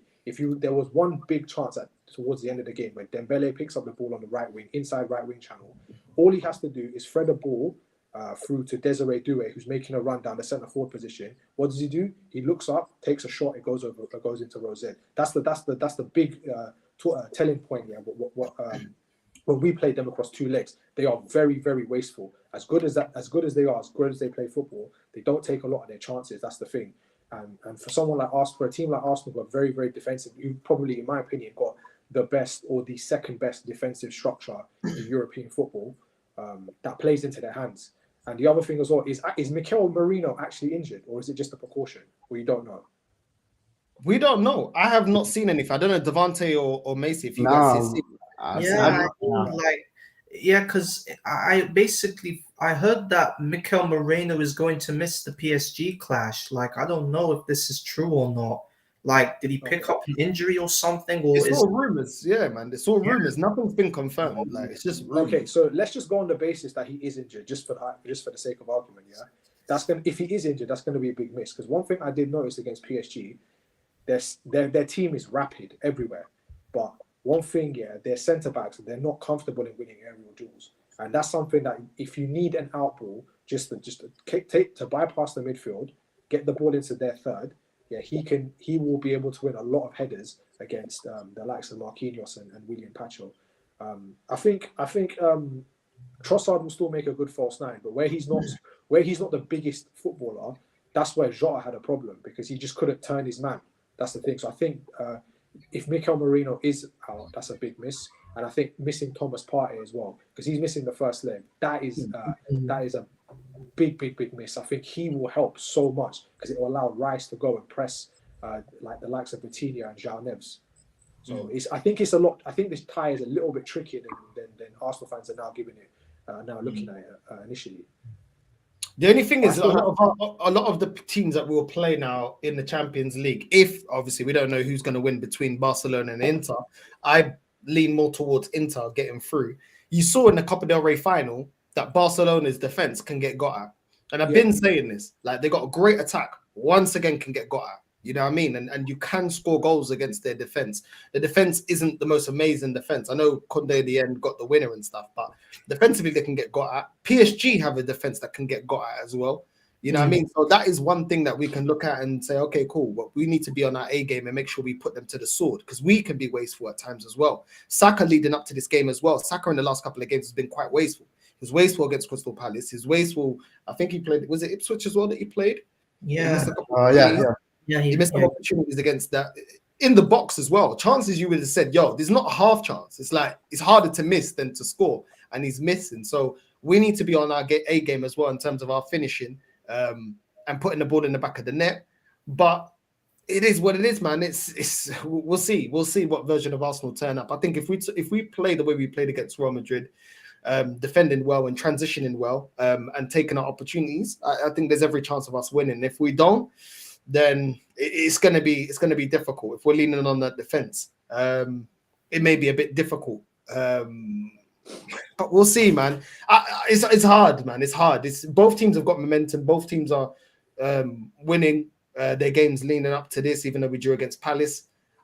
Speaker 2: There was one big chance towards the end of the game where Dembele picks up the ball on the right wing, inside right wing channel. All he has to do is thread a ball through to Desiree Doué, who's making a run down the centre forward position. What does he do? He looks up, takes a shot, it goes into Rosette. That's the big telling point here. When we played them across two legs, they are very, very wasteful. As good as they play football, they don't take a lot of their chances. That's the thing. And for someone like Arsenal, for a team like Arsenal, who are very, very defensive, you probably, in my opinion, got the best or the second best defensive structure in European football. That plays into their hands. And the other thing as well is Mikel Merino actually injured, or is it just a precaution? Or you don't know?
Speaker 1: We don't know. I have not seen anything. I don't know, Devante or Macy, if you guys see.
Speaker 5: Because I heard that Mikel Merino is going to miss the PSG clash. Like, I don't know if this is true or not. Like, did he pick up an injury or something? Or
Speaker 1: it's all rumors, yeah, man. It's all rumors. Nothing's been confirmed. Like, it's just rumors.
Speaker 2: Okay. So let's just go on the basis that he is injured, just for the sake of argument. Yeah, if he is injured, that's gonna be a big miss. Because one thing I did notice against PSG, their team is rapid everywhere. But one thing, their centre backs, they're not comfortable in winning aerial duels, and that's something that if you need an out ball, just to bypass the midfield, get the ball into their third. Yeah, he will be able to win a lot of headers against the likes of Marquinhos and William Pacho. I think Trossard will still make a good false nine, but where he's not the biggest footballer, that's where Jota had a problem because he just couldn't turn his man. That's the thing. So I think if Mikel Merino is out, that's a big miss, and I think missing Thomas Partey as well because he's missing the first leg. That is a big miss. I think he will help so much because it will allow Rice to go and press like the likes of Vitinha and João Neves. So I think it's a lot. I think this tie is a little bit trickier than Arsenal fans are now giving it. Now looking at it initially.
Speaker 1: The only thing is a lot of the teams that will play now in the Champions League, if obviously we don't know who's going to win between Barcelona and Inter, I lean more towards Inter getting through. You saw in the Copa del Rey final that Barcelona's defense can get got at. And I've been saying this, like they got a great attack, once again can get got at. You know what I mean? And you can score goals against their defense. The defense isn't the most amazing defense. I know Conde at the end got the winner and stuff, but defensively they can get got at. PSG have a defense that can get got at as well. You know what I mean? So that is one thing that we can look at and say, okay, cool. But we need to be on our A game and make sure we put them to the sword because we can be wasteful at times as well. Saka leading up to this game as well. Saka in the last couple of games has been quite wasteful. He was wasteful against Crystal Palace. He's wasteful. I think he played. Was it Ipswich as well that he played?
Speaker 5: Yeah.
Speaker 1: He missed some opportunities against that in the box as well. Chances you would have said, yo, there's not a half chance. It's like it's harder to miss than to score, and he's missing. So we need to be on our A game as well in terms of our finishing and putting the ball in the back of the net. But it is what it is, man. It's we'll see. We'll see what version of Arsenal turn up. I think if we play the way we played against Real Madrid, defending well and transitioning well and taking our opportunities, I think there's every chance of us winning. If we don't, then it's going to be difficult. If we're leaning on that defense, it may be a bit difficult. But we'll see, man. It's hard, man. It's hard. Both teams have got momentum. Both teams are winning their games leaning up to this, even though we drew against Palace.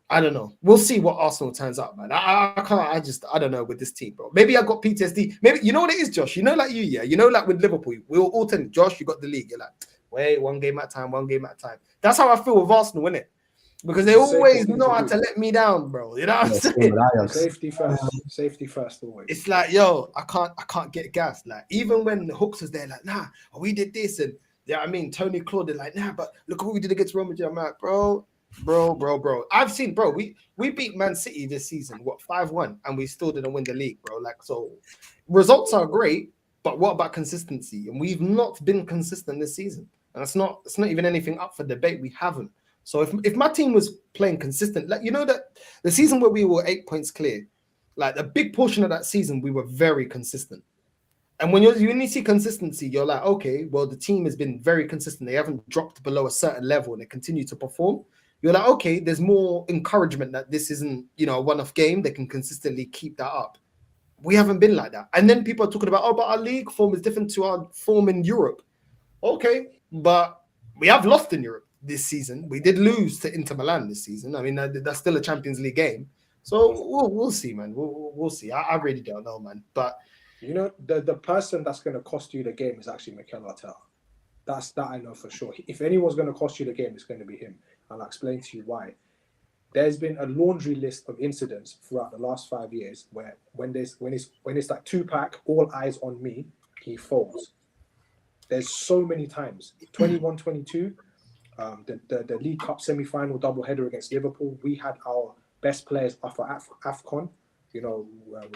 Speaker 1: I don't know. We'll see what Arsenal turns out, man. I don't know with this team, bro. Maybe I got PTSD. Maybe you know what it is, Josh. You know, like you, yeah. You know, like with Liverpool, we were all telling Josh, you got the league. You're like, wait, one game at a time. That's how I feel with Arsenal, innit? Because they always know how to let me down, bro. You know what I'm saying?
Speaker 2: Safety first always.
Speaker 1: It's like, yo, I can't get gassed. Like, even when Hooks was there, like, nah, we did this, and yeah, I mean, Tony Claude, they're like, nah, but look what we did against Real Madrid. I'm like, bro. I've seen, bro. We beat Man City this season, 5-1, and we still didn't win the league, bro. Like, so results are great, but what about consistency? And we've not been consistent this season, and it's not even anything up for debate. We haven't. So if my team was playing consistent, like, you know, that the season where we were 8 points clear, like a big portion of that season, we were very consistent. And when you see consistency, you're like, okay, well, the team has been very consistent. They haven't dropped below a certain level and they continue to perform. You're like, okay, there's more encouragement that this isn't, you know, a one-off game. They can consistently keep that up. We haven't been like that. And then people are talking about, oh, but our league form is different to our form in Europe. Okay, but we have lost in Europe this season. We did lose to Inter Milan this season. I mean, that's still a Champions League game. So we'll see, man. We'll see. I really don't know, man. But
Speaker 2: you know, the person that's going to cost you the game is actually Mikel Arteta. That I know for sure. If anyone's going to cost you the game, it's going to be him. And I'll explain to you why. There's been a laundry list of incidents throughout the last 5 years where when it's like 2-pack, all eyes on me, he folds. There's so many times. 21-22, the League Cup semi-final double-header against Liverpool, we had our best players for AFCON. You know,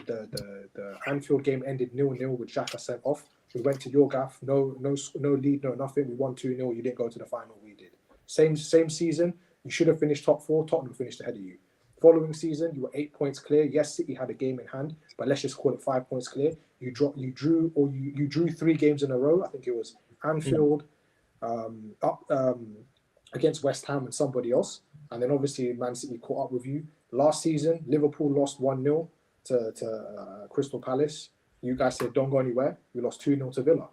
Speaker 2: the Anfield game ended 0-0 with Xhaka sent off. We went to your gaff, no lead, no nothing. We won 2-0. You didn't go to the final. We did. Same season. You should have finished top 4. Tottenham finished ahead of you. Following season, you were 8 points clear. Yes, City had a game in hand, but let's just call it 5 points clear. You drew 3 games in a row. I think it was Anfield, against West Ham and somebody else, and then obviously Man City caught up with you. Last season, Liverpool lost 1-0 to Crystal Palace. You guys said don't go anywhere. We lost 2-0 to Villa.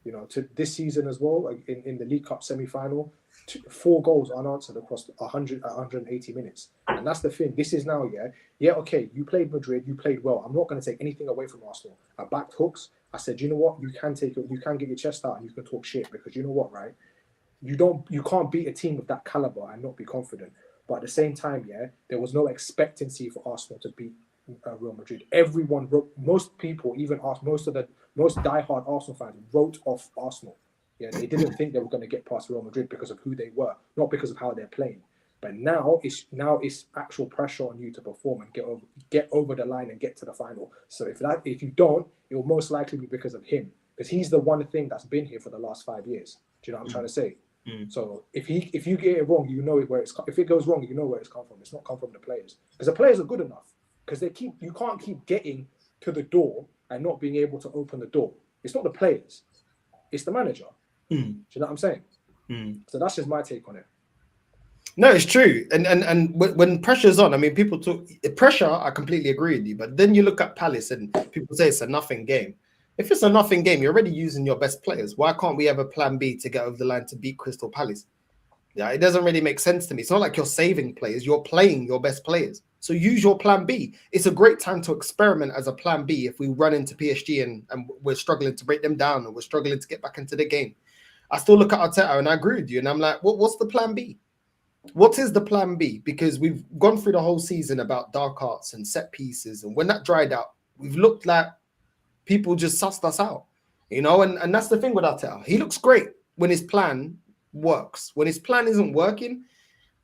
Speaker 2: You know, to this season as well, like in the League Cup semi-final, 4 goals unanswered across 180 minutes. And that's the thing. This is now, okay, you played Madrid, you played well. I'm not going to take anything away from Arsenal. I backed Hooks. I said, you know what, you can get your chest out and you can talk shit, because you know what, right? You can't beat a team of that caliber and not be confident. But at the same time, there was no expectancy for Arsenal to beat Real Madrid. Everyone most people, even most diehard Arsenal fans, wrote off Arsenal. Yeah, they didn't think they were going to get past Real Madrid because of who they were, not because of how they're playing. But now it's actual pressure on you to perform and get over the line and get to the final. So if you don't, it will most likely be because of him, because he's the one thing that's been here for the last 5 years. Do you know what I'm trying to say? So if you get it wrong, you know where if it goes wrong, you know where it's come from. It's not come from the players, because the players are good enough. Because you can't keep getting to the door and not being able to open the door. It's not the players, it's the manager. Do you know what I'm saying? So that's just my take on it.
Speaker 1: No, it's true. And when pressure's on, I mean, people talk pressure. I completely agree with you. But then you look at Palace and people say it's a nothing game. If it's a nothing game, you're already using your best players. Why can't we have a plan B to get over the line to beat Crystal Palace? Yeah, it doesn't really make sense to me. It's not like you're saving players. You're playing your best players. So use your plan B. It's a great time to experiment as a plan B if we run into PSG and we're struggling to break them down, or we're struggling to get back into the game. I still look at Arteta and I agree with you. And I'm like, what's the plan B? What is the plan B? Because we've gone through the whole season about dark arts and set pieces. And when that dried out, we've looked like people just sussed us out, you know? And that's the thing with Arteta. He looks great when his plan works. When his plan isn't working,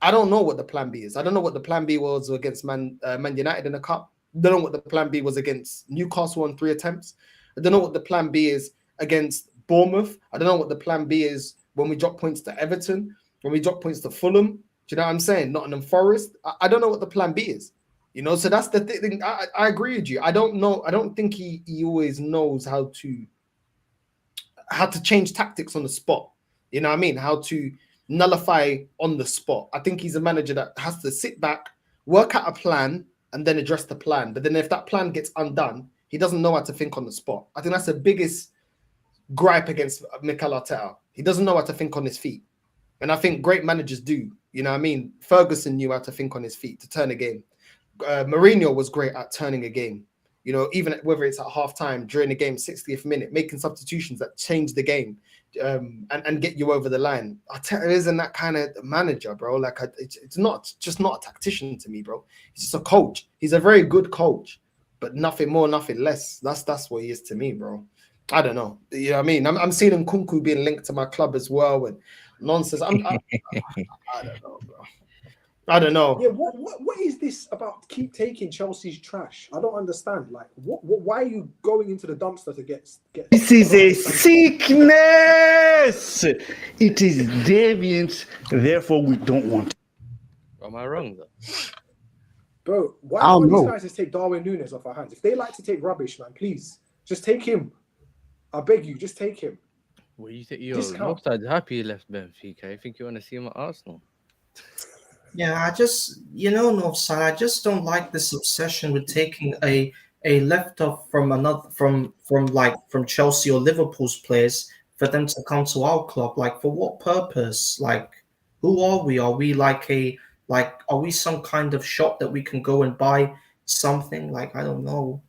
Speaker 1: I don't know what the plan B is. I don't know what the plan B was against Man United in the Cup. I don't know what the plan B was against Newcastle on 3 attempts. I don't know what the plan B is against Bournemouth. I don't know what the plan B is when we drop points to Everton, when we drop points to Fulham. Do you know what I'm saying? Not N.Forest. I don't know what the plan B is. You know, so that's the thing. I agree with you. I don't know. I don't think he always knows how to change tactics on the spot. You know what I mean? How to nullify on the spot. I think he's a manager that has to sit back, work out a plan, and then address the plan. But then if that plan gets undone, he doesn't know how to think on the spot. I think that's the biggest gripe against Mikel Arteta. He doesn't know how to think on his feet. And I think great managers do. You know what I mean? Ferguson knew how to think on his feet, to turn a game. Mourinho was great at turning a game. You know, even whether it's at halftime, during the game, 60th minute, making substitutions that change the game and get you over the line. Arteta isn't that kind of manager, bro. Like, it's not a tactician to me, bro. He's just a coach. He's a very good coach, but nothing more, nothing less. That's what he is to me, bro. I don't know. You know what I mean? I'm seeing Nkunku being linked to my club as well, and nonsense. I don't know, bro. I don't know.
Speaker 2: Yeah, what is this about? Keep taking Chelsea's trash. I don't understand. Like, why are you going into the dumpster to get?
Speaker 6: This is a sickness. It is deviant. Therefore, we don't want it.
Speaker 3: Am I wrong though?
Speaker 2: Bro, why can't these guys just take Darwin Núñez off our hands? If they like to take rubbish, man, please just take him. I beg you, just take him.
Speaker 3: Well, you think you're happy he left Benfica? I think you want to see him at Arsenal?
Speaker 5: Yeah, I just, Northside, I just don't like this obsession with taking a left off from another from Chelsea or Liverpool's players for them to come to our club. Like, for what purpose? Like, who are we? Are we are we some kind of shop that we can go and buy something? Like, I don't know.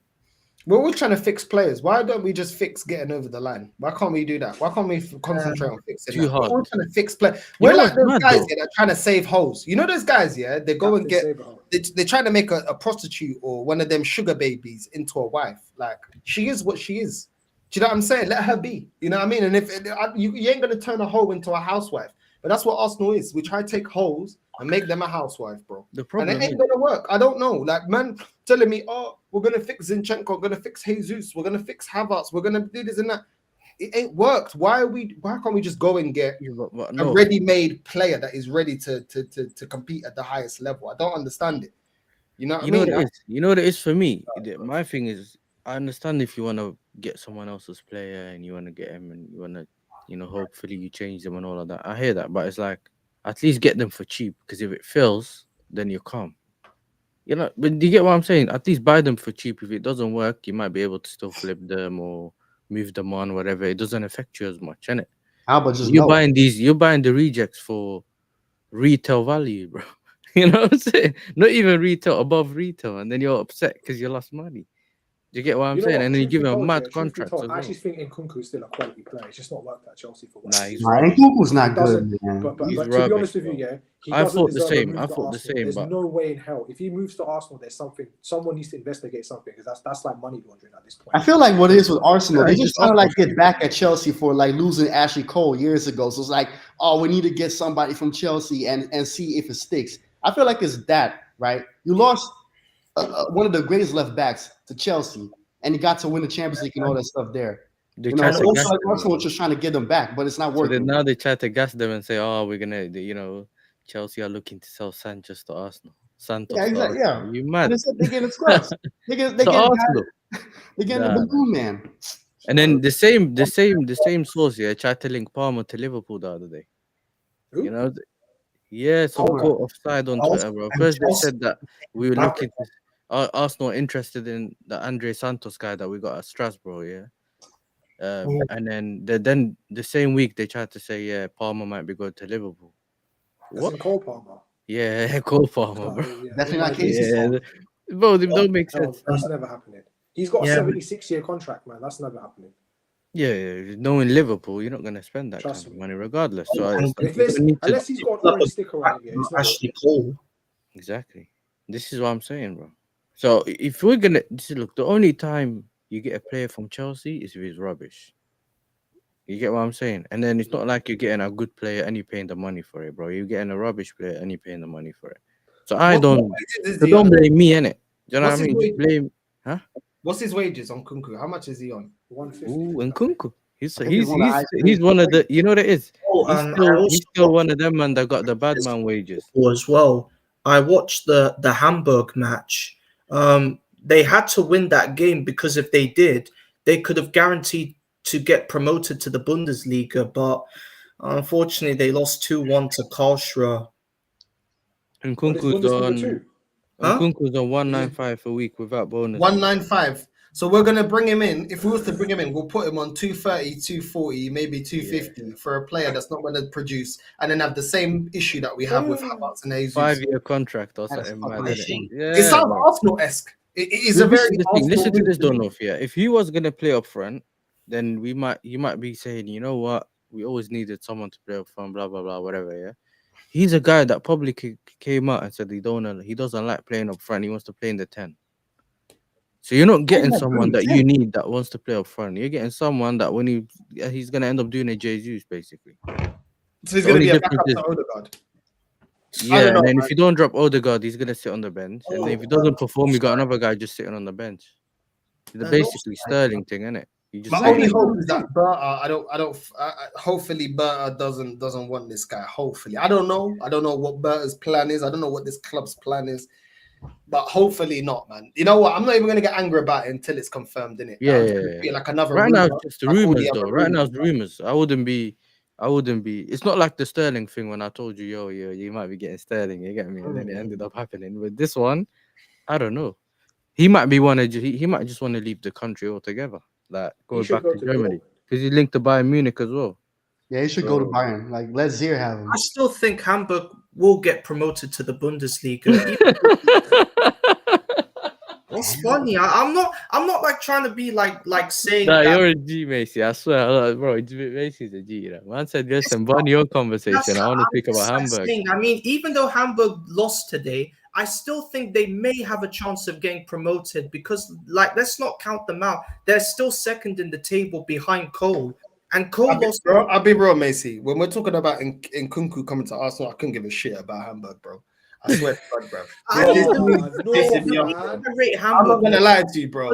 Speaker 1: We're all trying to fix players. Why don't we just fix getting over the line? Why can't we do that? Why can't we concentrate on fixing that? We're all trying to fix players. We're like those guys that are trying to save hoes. You know those guys, they go and they're trying to make a prostitute or one of them sugar babies into a wife. Like, she is what she is. Do you know what I'm saying? Let her be. You know what I mean? And if you ain't going to turn a hoe into a housewife. But that's what Arsenal is. We try to take hoes and make them a housewife, bro. And it ain't gonna work. I don't know. Like, man telling me, oh, we're gonna fix Zinchenko, we're gonna fix Jesus, we're gonna fix Havertz, we're gonna do this and that. It ain't worked. Why can't we just go and get a ready-made player that is ready to compete at the highest level? I don't understand it. You know what I mean?
Speaker 3: You know what it is for me? My thing is, I understand if you want to get someone else's player and you want to get him and you want to, hopefully you change them and all of that. I hear that, but it's like, at least get them for cheap, because if it fails, then you're calm. But do you get what I'm saying? At least buy them for cheap. If it doesn't work, you might be able to still flip them or move them on, whatever. It doesn't affect you as much, innit?
Speaker 4: How about just
Speaker 3: You're
Speaker 4: no?
Speaker 3: buying you're buying the rejects for retail value, bro. You know what I'm saying? Not even retail, above retail, and then you're upset because you lost money. Do you get what I'm
Speaker 2: You know
Speaker 3: saying?
Speaker 2: what?
Speaker 3: And then you
Speaker 2: Truth
Speaker 3: give
Speaker 2: be
Speaker 3: him a
Speaker 2: told,
Speaker 3: mad
Speaker 2: Truth be
Speaker 3: contract
Speaker 2: told,
Speaker 3: as
Speaker 2: I
Speaker 3: well.
Speaker 2: actually think Nkunku is still a quality player. He's just not worked at Chelsea for what.
Speaker 3: Nah, he's
Speaker 4: Nah,
Speaker 3: rubbish.
Speaker 4: Nkunku's not
Speaker 2: He
Speaker 4: good,
Speaker 2: doesn't.
Speaker 4: man.
Speaker 2: But
Speaker 3: He's
Speaker 2: to be
Speaker 3: rubbish,
Speaker 2: honest with you,
Speaker 3: bro.
Speaker 2: yeah, he
Speaker 3: I
Speaker 2: doesn't
Speaker 3: thought the
Speaker 2: deserve a
Speaker 3: same.
Speaker 2: move
Speaker 3: I
Speaker 2: to
Speaker 3: thought the
Speaker 2: Arsenal.
Speaker 3: same,
Speaker 2: There's
Speaker 3: but
Speaker 2: no way in hell if he moves to Arsenal, there's something. Someone needs to investigate something because that's like money laundering at this point.
Speaker 4: I feel like what it is with Arsenal,
Speaker 5: Yeah,
Speaker 4: they
Speaker 5: he's
Speaker 4: just trying to like get back at Chelsea for like losing Ashley Cole years ago. So it's like, oh, we need to get somebody from Chelsea and see if it sticks. I feel like it's that, right? You lost one of the greatest left backs to Chelsea, and he got to win the Champions League and all that stuff there.
Speaker 3: they
Speaker 4: You know,
Speaker 3: tried
Speaker 4: so
Speaker 3: to
Speaker 4: also
Speaker 3: gas
Speaker 4: like
Speaker 3: them.
Speaker 4: Arsenal was just trying to get them back, but it's not
Speaker 3: So then
Speaker 4: working.
Speaker 3: now they try to gas them and say, "Oh, we're gonna, Chelsea are looking to sell Sanchez to Arsenal." Santos
Speaker 4: Yeah,
Speaker 3: to
Speaker 4: exactly.
Speaker 3: Arsenal.
Speaker 4: Yeah,
Speaker 3: You
Speaker 4: but
Speaker 3: mad?
Speaker 4: they're getting scraps. They
Speaker 3: To
Speaker 4: get
Speaker 3: Arsenal.
Speaker 4: they getting
Speaker 3: Nah,
Speaker 4: the
Speaker 3: man.
Speaker 4: balloon man.
Speaker 3: And then the same source, yeah, tried to link Palmer to Liverpool the other day.
Speaker 2: Who?
Speaker 3: You know, yeah, some
Speaker 4: Palmer.
Speaker 3: caught offside on Twitter, bro.
Speaker 5: And
Speaker 3: First they
Speaker 5: Chelsea
Speaker 3: said that we were
Speaker 5: back.
Speaker 3: looking to Arsenal interested in the Andre Santos guy that we got at Strasbourg, yeah.
Speaker 5: Yeah.
Speaker 3: And then the same week they tried to say, yeah, Palmer might be going to Liverpool.
Speaker 2: As
Speaker 3: What?
Speaker 2: in Cole Palmer.
Speaker 3: Yeah, Cole Palmer,
Speaker 2: Oh,
Speaker 3: bro.
Speaker 2: yeah,
Speaker 4: Definitely
Speaker 2: in
Speaker 4: not
Speaker 2: my
Speaker 4: Casey
Speaker 2: opinion,
Speaker 3: Yeah,
Speaker 4: Palmer.
Speaker 3: bro, it don't make
Speaker 2: no,
Speaker 3: sense.
Speaker 2: that's never happening. He's got a
Speaker 5: Yeah.
Speaker 2: 76-year contract, man. That's never happening.
Speaker 3: Yeah, knowing Liverpool, you're not gonna spend that
Speaker 2: Trust
Speaker 3: kind of
Speaker 2: me.
Speaker 3: money, regardless. So
Speaker 5: And
Speaker 3: it's like,
Speaker 2: If
Speaker 3: you
Speaker 2: there's,
Speaker 3: don't need to
Speaker 2: unless he's got an orange sticker on him, yeah, it's not
Speaker 5: Ashley Cole.
Speaker 3: exactly. This is what I'm saying, bro. So if we're gonna look, the only time you get a player from Chelsea is if he's rubbish. You get what I'm saying? And then it's not like you're getting a good player and you're paying the money for it, bro. You're getting a rubbish player and you're paying the money for it. So
Speaker 7: What
Speaker 3: don't
Speaker 7: wages is
Speaker 3: so
Speaker 7: he
Speaker 3: don't
Speaker 7: on?
Speaker 3: blame me, innit? Do you know
Speaker 7: What's
Speaker 3: what I
Speaker 7: his
Speaker 3: mean? Just
Speaker 7: wages?
Speaker 3: blame
Speaker 7: What's his wages on Kunku? How much is he on?
Speaker 2: 150.
Speaker 3: Ooh, and Kunku. He's
Speaker 4: I think he's one of the highest
Speaker 3: he's
Speaker 4: paid
Speaker 3: one of the, you know what it is?
Speaker 5: Oh,
Speaker 3: He's still one of them man that got the bad man wages.
Speaker 5: As well. I watched the Hamburg match. They had to win that game because if they did, they could have guaranteed to get promoted to the Bundesliga. But unfortunately, they lost 2-1 to Karlsruhe.
Speaker 3: And
Speaker 2: What is
Speaker 3: Kunku's
Speaker 2: Bundesliga
Speaker 3: on
Speaker 2: 2?
Speaker 5: Huh?
Speaker 3: 195 a week without bonus.
Speaker 7: 195. So we're gonna bring him in. If we was to bring him in, we'll put him on 230, 240, maybe 250 for a player that's not gonna produce, and then have the same issue that we have with Havertz and Jesus.
Speaker 3: 5-year contract or
Speaker 4: That's
Speaker 3: something
Speaker 4: fucking
Speaker 3: mad,
Speaker 4: insane.
Speaker 3: innit?
Speaker 7: It sounds
Speaker 3: bro.
Speaker 7: Arsenal-esque. It is
Speaker 3: Well,
Speaker 7: a
Speaker 3: this
Speaker 7: very
Speaker 3: is the thing.
Speaker 7: Arsenal
Speaker 3: Listen to
Speaker 7: move
Speaker 3: this,
Speaker 7: to me.
Speaker 3: Donoff. Yeah, if he was gonna play up front, then you might be saying, you know what, we always needed someone to play up front, blah blah blah, whatever. Yeah, he's a guy that probably came out and said he doesn't like playing up front. He wants to play in the 10. So you're not getting
Speaker 4: not
Speaker 3: someone
Speaker 4: good,
Speaker 3: that you need that wants to play up front. You're getting someone that when he's gonna end up doing a Jesus basically.
Speaker 7: So he's
Speaker 3: The
Speaker 7: gonna
Speaker 3: only
Speaker 7: be a
Speaker 3: difference
Speaker 7: backup
Speaker 3: is-
Speaker 7: to Odegaard.
Speaker 3: Yeah,
Speaker 7: don't know,
Speaker 3: and then
Speaker 7: man.
Speaker 3: if you don't drop Odegaard, he's gonna sit on the bench. And then if he doesn't perform, you got another guy just sitting on the bench. It's
Speaker 5: And
Speaker 3: basically
Speaker 5: also,
Speaker 3: Sterling thing, isn't it? You just
Speaker 7: My
Speaker 3: say,
Speaker 7: only hope is that Berta. Hopefully, Berta doesn't want this guy. Hopefully, I don't know. I don't know what Berta's plan is. I don't know what this club's plan is. But hopefully not, man. You know what? I'm not even gonna get angry about it until it's confirmed, innit?
Speaker 3: Yeah,
Speaker 7: That'll
Speaker 3: yeah,
Speaker 7: just
Speaker 3: yeah.
Speaker 7: be like another
Speaker 3: Right now,
Speaker 7: rumor,
Speaker 3: it's just the
Speaker 7: like all
Speaker 3: rumors,
Speaker 7: the other
Speaker 3: though. Right now,
Speaker 7: rumors.
Speaker 3: it's rumors. I wouldn't be. It's not like the Sterling thing when I told you, yo, you might be getting Sterling. You get me? And then it ended up happening. But this one, I don't know. He might he might just want to leave the country altogether, like
Speaker 2: He
Speaker 3: go
Speaker 2: should
Speaker 3: back
Speaker 2: go
Speaker 3: to
Speaker 2: to
Speaker 3: Germany,
Speaker 2: Dortmund.
Speaker 3: because he's linked to Bayern Munich as well.
Speaker 4: Yeah, he should go to
Speaker 3: So-
Speaker 4: Bayern. Like, let Zier have him.
Speaker 5: I still think Hamburg will get promoted to the Bundesliga. What's funny? I'm not like trying to be like saying
Speaker 3: Nah,
Speaker 5: that.
Speaker 3: you're a G, Macy. I swear, bro. Macy's a G. You know? Man said, listen, burn your conversation. I want to speak about Hamburg.
Speaker 5: Saying, I mean, even though Hamburg lost today, I still think they may have a chance of getting promoted because, like, let's not count them out. They're still second in the table behind Cole. And Cole lost.
Speaker 7: I'll be real, Macy. When we're talking about Nkunku coming to Arsenal, I couldn't give a shit about Hamburg, bro. I swear to God, bro.
Speaker 5: I rate
Speaker 7: I'm
Speaker 5: Hamburg.
Speaker 7: not gonna lie to you, bro.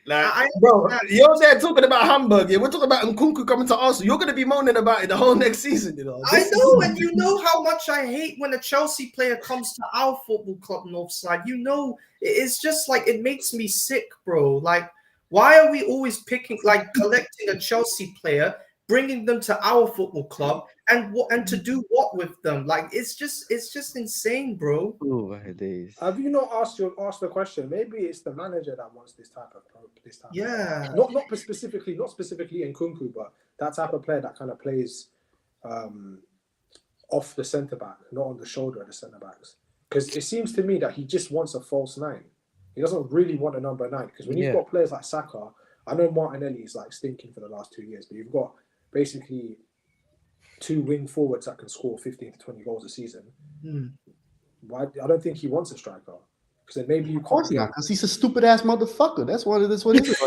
Speaker 7: Like, bro, you're there talking about Hamburg. Yeah, we're talking about Nkunku coming to Arsenal. You're gonna be moaning about it the whole next season, you know.
Speaker 5: I know, and you know how much I hate when a Chelsea player comes to our football club Northside. You know, it's just like it makes me sick, bro. Like, why are we always collecting a Chelsea player bringing them to our football club, and to do what with them? Like it's just insane, bro.
Speaker 3: Oh my days.
Speaker 2: Have you not asked the question? Maybe it's the manager that wants this type of
Speaker 5: Yeah.
Speaker 2: Not specifically in Nkunku, but that type of player that kind of plays off the centre back, not on the shoulder of the centre backs. Because it seems to me that he just wants a false 9. He doesn't really want a number 9. Because when you've got players like Saka, I know Martinelli is like stinking for the last 2 years, but you've got basically 2 wing forwards that can score 15 to 20 goals a season. Why? I don't think he wants a striker. Because then maybe you can't.
Speaker 4: Because he's a stupid ass motherfucker. That's what it is. What it is.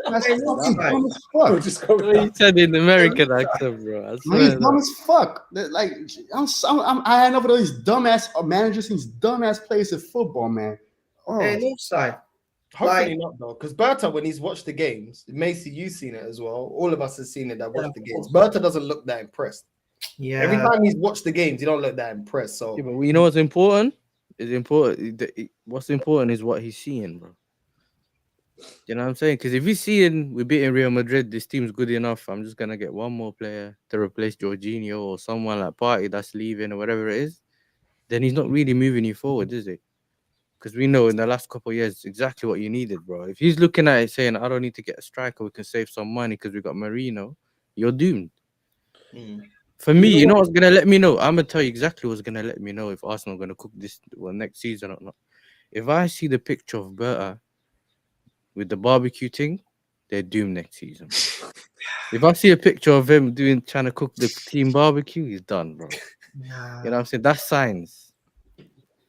Speaker 4: That's fucking dumb as fuck.
Speaker 2: Just go
Speaker 3: He said in American accent, bro. I
Speaker 4: Man,
Speaker 3: swear
Speaker 4: he's dumb as fuck. Like I had over these dumbass managers, these dumbass players in football, man. Oh.
Speaker 5: And offside.
Speaker 7: Hopefully not though, because Berta, when he's watched the games, Macy, you've seen it as well. All of us have seen it that watched the games. Berta doesn't look that impressed.
Speaker 5: Yeah.
Speaker 7: Every time he's watched the games, he don't look that impressed. So
Speaker 3: Yeah, but you know what's important? It's important. What's important is what he's seeing, bro. You know what I'm saying? Because if he's seeing we're beating Real Madrid, this team's good enough, I'm just gonna get one more player to replace Jorginho or someone like Partey that's leaving or whatever it is, then he's not really moving you forward, is it? Because we know in the last couple of years exactly what you needed, bro. If he's looking at it saying, I don't need to get a striker, we can save some money because we got Marino, you're doomed. For me, you know what's going to let me know? I'm going to tell you exactly what's going to let me know if Arsenal are going to cook this next season or not. If I see the picture of Berta with the barbecue thing, they're doomed next season. If I see a picture of him trying to cook the team barbecue, he's done, bro. You know what I'm saying? That's signs.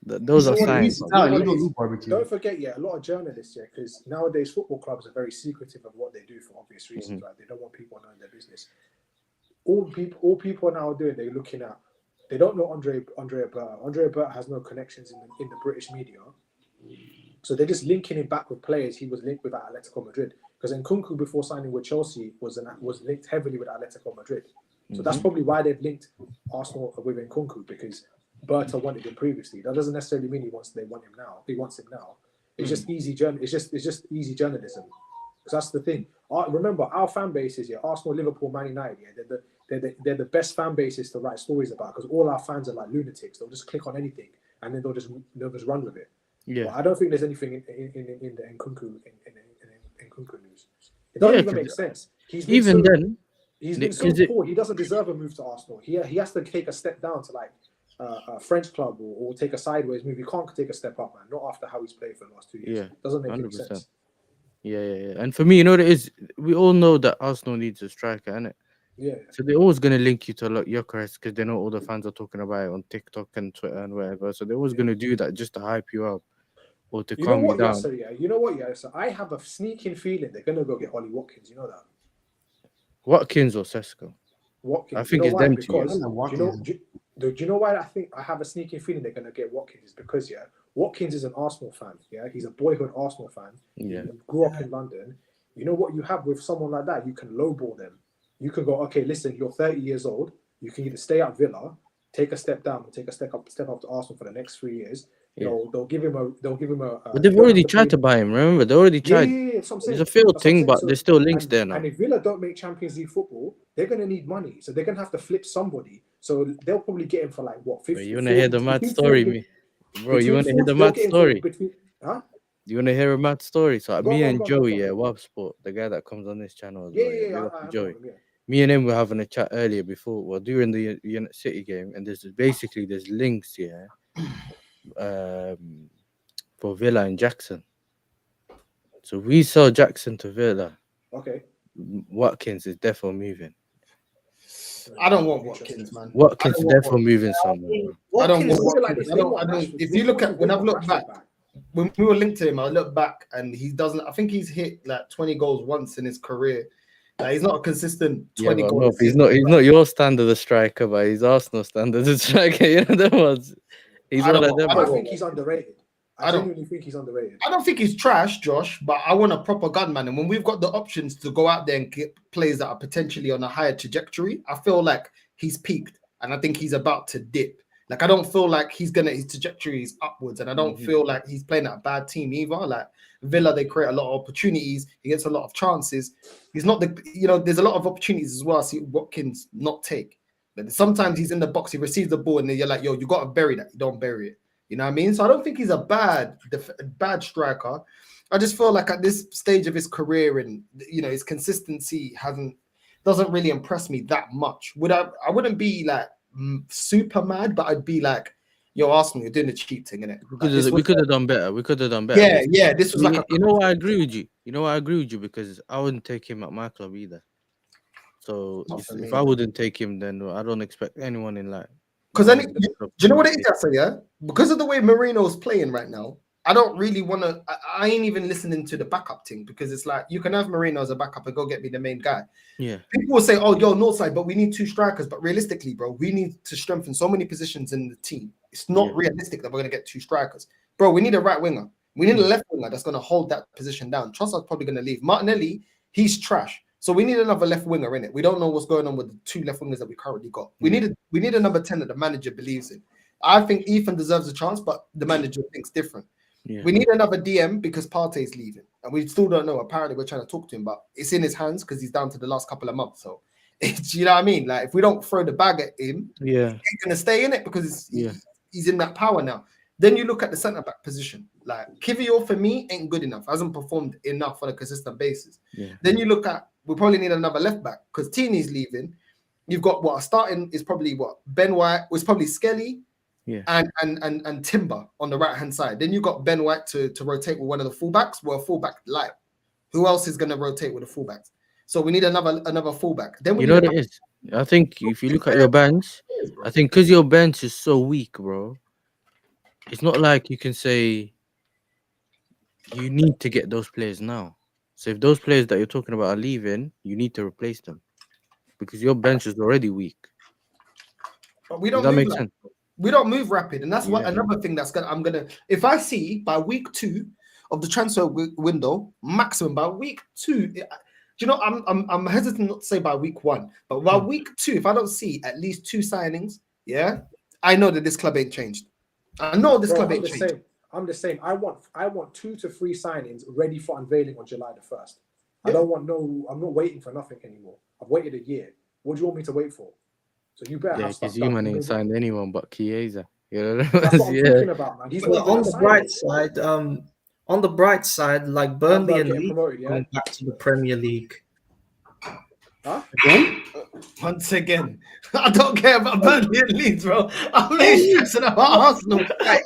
Speaker 3: Those are signs.
Speaker 2: Don't forget, a lot of journalists, because nowadays football clubs are very secretive of what they do for obvious reasons. Like they don't want people knowing their business. All people now are doing, they're looking at. They don't know Andrea Berta. Andrea Berta has no connections in the British media, so they're just linking him back with players he was linked with at Atletico Madrid. Because Nkunku, before signing with Chelsea, was linked heavily with Atletico Madrid. So that's probably why they've linked Arsenal with Nkunku, because Berta wanted him previously. That doesn't necessarily mean he wants him now. It's just easy it's just easy journalism. Because that's the thing. Remember, our fan bases, Arsenal, Liverpool, Man United, they're the best fan bases to write stories about, because all our fans are like lunatics. They'll just click on anything and then they'll just run with it. Yeah, but I don't think there's anything in the Nkunku news. It doesn't even make sense. He's been so poor. He doesn't deserve a move to Arsenal. He has to take a step down to like a French club or take a sideways move. He can't take a step up, man. Not after how he's played for the last 2 years.
Speaker 3: Yeah,
Speaker 2: doesn't make any sense.
Speaker 3: Yeah. And for me, you know what it is? We all know that Arsenal needs a striker, innit?
Speaker 2: Yeah.
Speaker 3: So they're always going to link you to Gyökeres because they know all the fans are talking about it on TikTok and Twitter and whatever. So they're always going to do that just to hype you up or to calm you down.
Speaker 2: You know what, So I have a sneaking feeling they're going to go get Ollie Watkins. You know that?
Speaker 3: Watkins or Sesko?
Speaker 2: Watkins.
Speaker 3: I think it's them two.
Speaker 2: Do you know why I have a sneaking feeling they're going to get Watkins? Is because Watkins is an Arsenal fan. Yeah, he's a boyhood Arsenal fan.
Speaker 3: Yeah,
Speaker 2: he grew up in London. You know what you have with someone like that? You can lowball them. You can go, okay, listen, you're 30 years old. You can either stay at Villa, take a step down, or take a step up to Arsenal for the next 3 years. They'll give him a.
Speaker 3: But they've already tried to buy him. Remember, they already tried. It's a failed thing, but there's still links there now.
Speaker 2: And if Villa don't make Champions League football, they're gonna need money. So they're gonna have to flip somebody. So they'll probably get him for like what? 50.
Speaker 3: You wanna hear the mad story, me? Bro, you wanna hear the mad story? You wanna hear a mad story? So me and Joey, Wab Sport, the guy that comes on this channel as well. Joey. Me and him were having a chat earlier during the United City game, and there's links here for Villa and Jackson. So we sell Jackson to Villa.
Speaker 2: Okay.
Speaker 3: Watkins is definitely moving.
Speaker 7: I don't want Watkins, man.
Speaker 3: Watkins is definitely moving somewhere.
Speaker 7: I don't want Watkins. I don't. If you look at when I've looked back, when we were linked to him, I look back and he doesn't. I think he's hit like 20 goals once in his career. Like, he's not a consistent 20 goals.
Speaker 3: He's not your standard of striker, but he's Arsenal standard of striker. You know that was. He's one of them.
Speaker 2: I think he's underrated. I genuinely think he's underrated.
Speaker 7: I don't think he's trash, Josh, but I want a proper gunman. And when we've got the options to go out there and get players that are potentially on a higher trajectory, I feel like he's peaked and I think he's about to dip. Like I don't feel like his trajectory is upwards, and I don't feel like he's playing at a bad team either. Like Villa, they create a lot of opportunities. He gets a lot of chances. He's not there's a lot of opportunities as well. I see Watkins not take. But sometimes he's in the box, he receives the ball, and then you're like, yo, you got to bury that. You don't bury it. You know what I mean? So I don't think he's a bad striker. I just feel like at this stage of his career and his consistency doesn't really impress me that much. I wouldn't be like super mad, but I'd be like, yo, Arsenal, you're doing the cheap thing, innit?
Speaker 3: We could have done better. We could have done better.
Speaker 7: Yeah. This was like
Speaker 3: you know what? I agree with you. Because I wouldn't take him at my club either. So if I wouldn't take him, then I don't expect anyone in like.
Speaker 7: Because do you know what it is, Jesse? Yeah, because of the way Marino's playing right now, I don't really want to. I ain't even listening to the backup thing because it's like you can have Marino as a backup and go get me the main guy.
Speaker 3: Yeah,
Speaker 7: people will say, "Oh, yo, Northside, but we need 2 strikers." But realistically, bro, we need to strengthen so many positions in the team. It's not realistic that we're gonna get 2 strikers, bro. We need a right winger. We need a left winger that's gonna hold that position down. Trossard's probably gonna leave. Martinelli, he's trash. So we need another left winger in it. We don't know what's going on with the 2 left wingers that we currently got. We need a number 10 that the manager believes in. I think Ethan deserves a chance, but the manager thinks different. Yeah. We need another DM because Partey's leaving, and we still don't know. Apparently, we're trying to talk to him, but it's in his hands because he's down to the last couple of months. So, you know what I mean? Like, if we don't throw the bag at him, he's gonna stay in it because he's in that power now. Then you look at the centre back position. Like Kivior for me ain't good enough. Hasn't performed enough on a consistent basis. Yeah. Then you look at we probably need another left back because Tini's leaving. You've got starting is probably Ben White was probably Skelly, and Timber on the right hand side. Then you got Ben White to rotate with one of the fullbacks. Well, fullback light. Who else is gonna rotate with the fullbacks? So we need another fullback. Then we
Speaker 3: what it is. I think if you look at your bench, I think because your bench is so weak, bro. It's not like you can say you need to get those players now. So if those players that you're talking about are leaving, you need to replace them because your bench is already weak.
Speaker 7: But we don't move sense? We don't move rapid, and that's what another thing that's I'm gonna. If I see by week 2 of the transfer window, maximum by week 2, do you know? I'm hesitant not to say by week 1, but by week 2, if I don't see at least 2 signings, I know that this club ain't changed. I know this club ain't changed.
Speaker 2: I'm the same. I want 2 to 3 signings ready for unveiling on July the 1st. I don't want I'm not waiting for nothing anymore. I've waited a year. What do you want me to wait for? So you better have stuff.
Speaker 3: Because you man ain't signed anyone but Chiesa. You know
Speaker 2: that's what I'm thinking about, man. He's
Speaker 5: on the bright side, like Burnley and Leeds going back to the Premier League.
Speaker 2: Huh?
Speaker 7: Again? Once again, I don't care about Burnley and Leeds, bro. I'm really stressing about Arsenal.
Speaker 5: I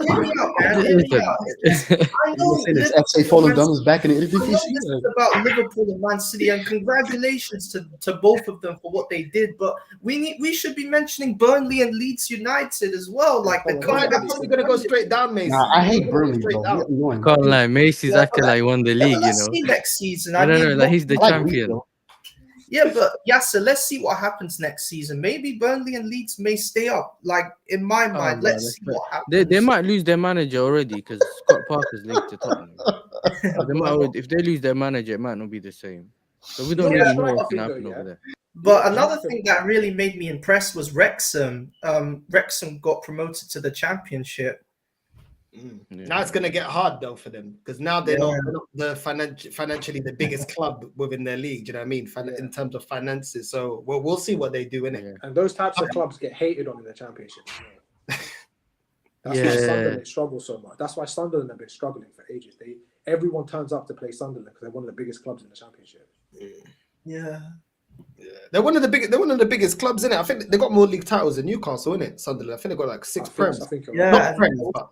Speaker 5: know
Speaker 4: this FC falling down is back in the interview.
Speaker 5: This is about Liverpool and Man City, and congratulations to both of them for what they did. But we should be mentioning Burnley and Leeds United as well. Like
Speaker 7: they're probably gonna go straight down, Mason.
Speaker 4: Nah, I hate Burnley.
Speaker 3: Can't lie, Macy's acting like he won the league.
Speaker 5: Let's see next season.
Speaker 3: Like he's the champion.
Speaker 5: Yeah, but Yasser, let's see what happens next season. Maybe Burnley and Leeds may stay up. Like in my mind, let's see what happens.
Speaker 3: They might lose their manager already because Scott Parker's linked to Tottenham. If they lose their manager, it might not be the same. So we don't really know what can happen over there.
Speaker 5: But another thing that really made me impressed was Wrexham. Wrexham got promoted to the Championship.
Speaker 7: Now it's gonna get hard though for them because now they're not the financially the biggest club within their league. Do you know what I mean? In terms of finances, so we'll see what they do in it.
Speaker 2: And those types of clubs get hated on in the Championship. That's why Sunderland struggles so much. That's why Sunderland have been struggling for ages. Everyone turns up to play Sunderland because they're one of the biggest clubs in the Championship.
Speaker 5: Yeah.
Speaker 7: They're one of the biggest clubs in it. I think they got more league titles than Newcastle in it. Sunderland. I think they got like 6 Prems.
Speaker 2: Not
Speaker 7: Prems, but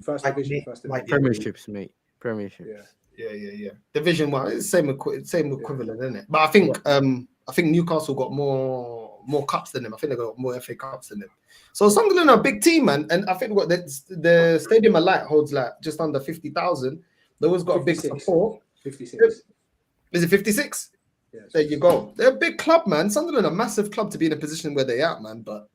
Speaker 2: first division.
Speaker 3: Premierships, mate. Premiership.
Speaker 7: Yeah. Division 1, it's same equivalent, isn't it? But I think Newcastle got more cups than them. I think they got more FA Cups than them. So Sunderland are a big team, man. And I think the Stadium of Light holds like just under 50,000. They always got 56. A big support. 56. Is it 56? Yeah, there you go. They're a big club, man. Sunderland a massive club to be in a position where they're at, man. But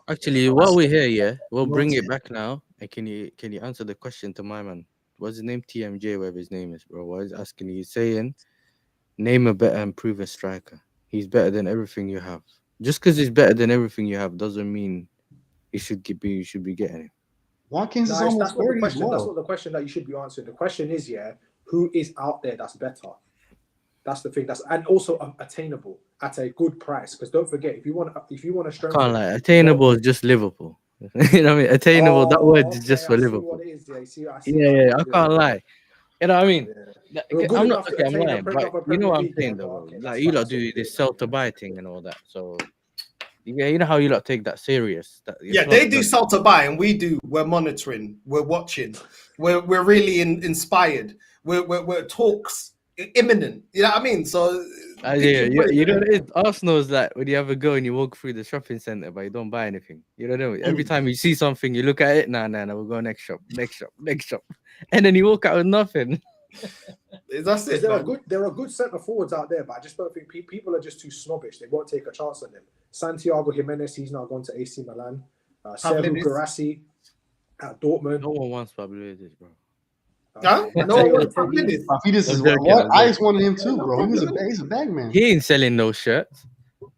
Speaker 3: actually, while we're here, we'll bring it back now. And can you answer the question to my man? What's his name? TMJ, whatever his name is, bro. What is asking? He's saying, name a better and proven striker. He's better than everything you have. Just because he's better than everything you have doesn't mean he should be getting him.
Speaker 6: Watkins is
Speaker 2: No,
Speaker 6: almost
Speaker 2: that's not the
Speaker 6: 30 as
Speaker 2: question. That's
Speaker 6: well.
Speaker 2: not the question that you should be answering. The question is, who is out there that's better? That's the thing. And also attainable at a good price. Because don't forget, if you want to strengthen,
Speaker 3: Can't lie, attainable is just Liverpool. You know what I mean? Attainable. That word is just for Liverpool.
Speaker 2: What it is. I see
Speaker 3: Yeah, I can't lie. You know what I mean?
Speaker 2: Yeah. We're good
Speaker 3: I'm not
Speaker 2: enough to
Speaker 3: okay. I'm
Speaker 2: attain
Speaker 3: lying, but
Speaker 2: a
Speaker 3: you know what I'm
Speaker 2: Premier
Speaker 3: saying
Speaker 2: League,
Speaker 3: though.
Speaker 2: okay,
Speaker 3: Like
Speaker 2: that's
Speaker 3: you
Speaker 2: fine,
Speaker 3: lot
Speaker 2: that's
Speaker 3: do
Speaker 2: what we're
Speaker 3: this
Speaker 2: doing.
Speaker 3: sell to buy thing and all that. So yeah, you know how you lot take that serious.
Speaker 7: Yeah, they do sell to buy, and we do. We're monitoring. We're watching. We're really inspired. We're talks imminent. You know what I mean? So
Speaker 3: Yeah, you know what it is. Arsenal is like when you have a go and you walk through the shopping center, but you don't buy anything. You know what I mean? Every time you see something, you look at it. Nah, we'll go next shop, and then you walk out with nothing.
Speaker 7: That's it.
Speaker 2: There are good centre forwards out there, but I just don't think people are just too snobbish. They won't take a chance on them. Santiago Jimenez, he's now gone to AC Milan. Serhou Guirassy at Dortmund.
Speaker 3: No one wants Pavlidis, bro.
Speaker 7: Huh? No one wants Pavlidis.
Speaker 6: This is what I just wanted him too, bro. He's a bag man.
Speaker 3: He ain't selling no shirts.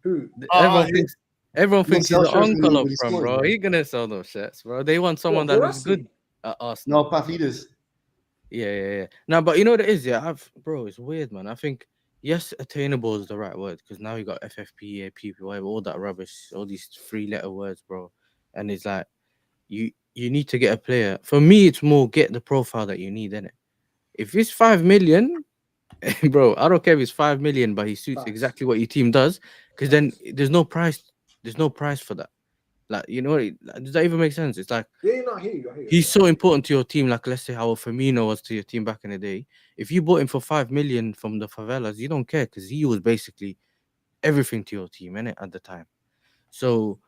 Speaker 2: Who?
Speaker 3: Everyone thinks he's the
Speaker 6: shirts when
Speaker 3: uncle
Speaker 6: he
Speaker 3: up from,
Speaker 6: scores,
Speaker 3: bro.
Speaker 6: bro.
Speaker 3: He gonna sell those shirts, bro. They want someone that looks good at Arsenal.
Speaker 6: No, Pavlidis.
Speaker 3: Yeah. No, but you know what it is, yeah. Bro, it's weird, man. I think yes, attainable is the right word because now you got FFP, AP, whatever, all that rubbish, all these 3-letter words, bro. And it's like you need to get a player. For me, it's more get the profile that you need, innit? If it's 5 million, bro, I don't care if it's 5 million, but he suits exactly what your team does, because then there's no price for that. Like, you know, does that even make sense? It's like,
Speaker 2: yeah, no, I hear you.
Speaker 3: He's so important to your team, like let's say how Firmino was to your team back in the day. If you bought him for 5 million from the favelas, you don't care because he was basically everything to your team, innit, at the time. So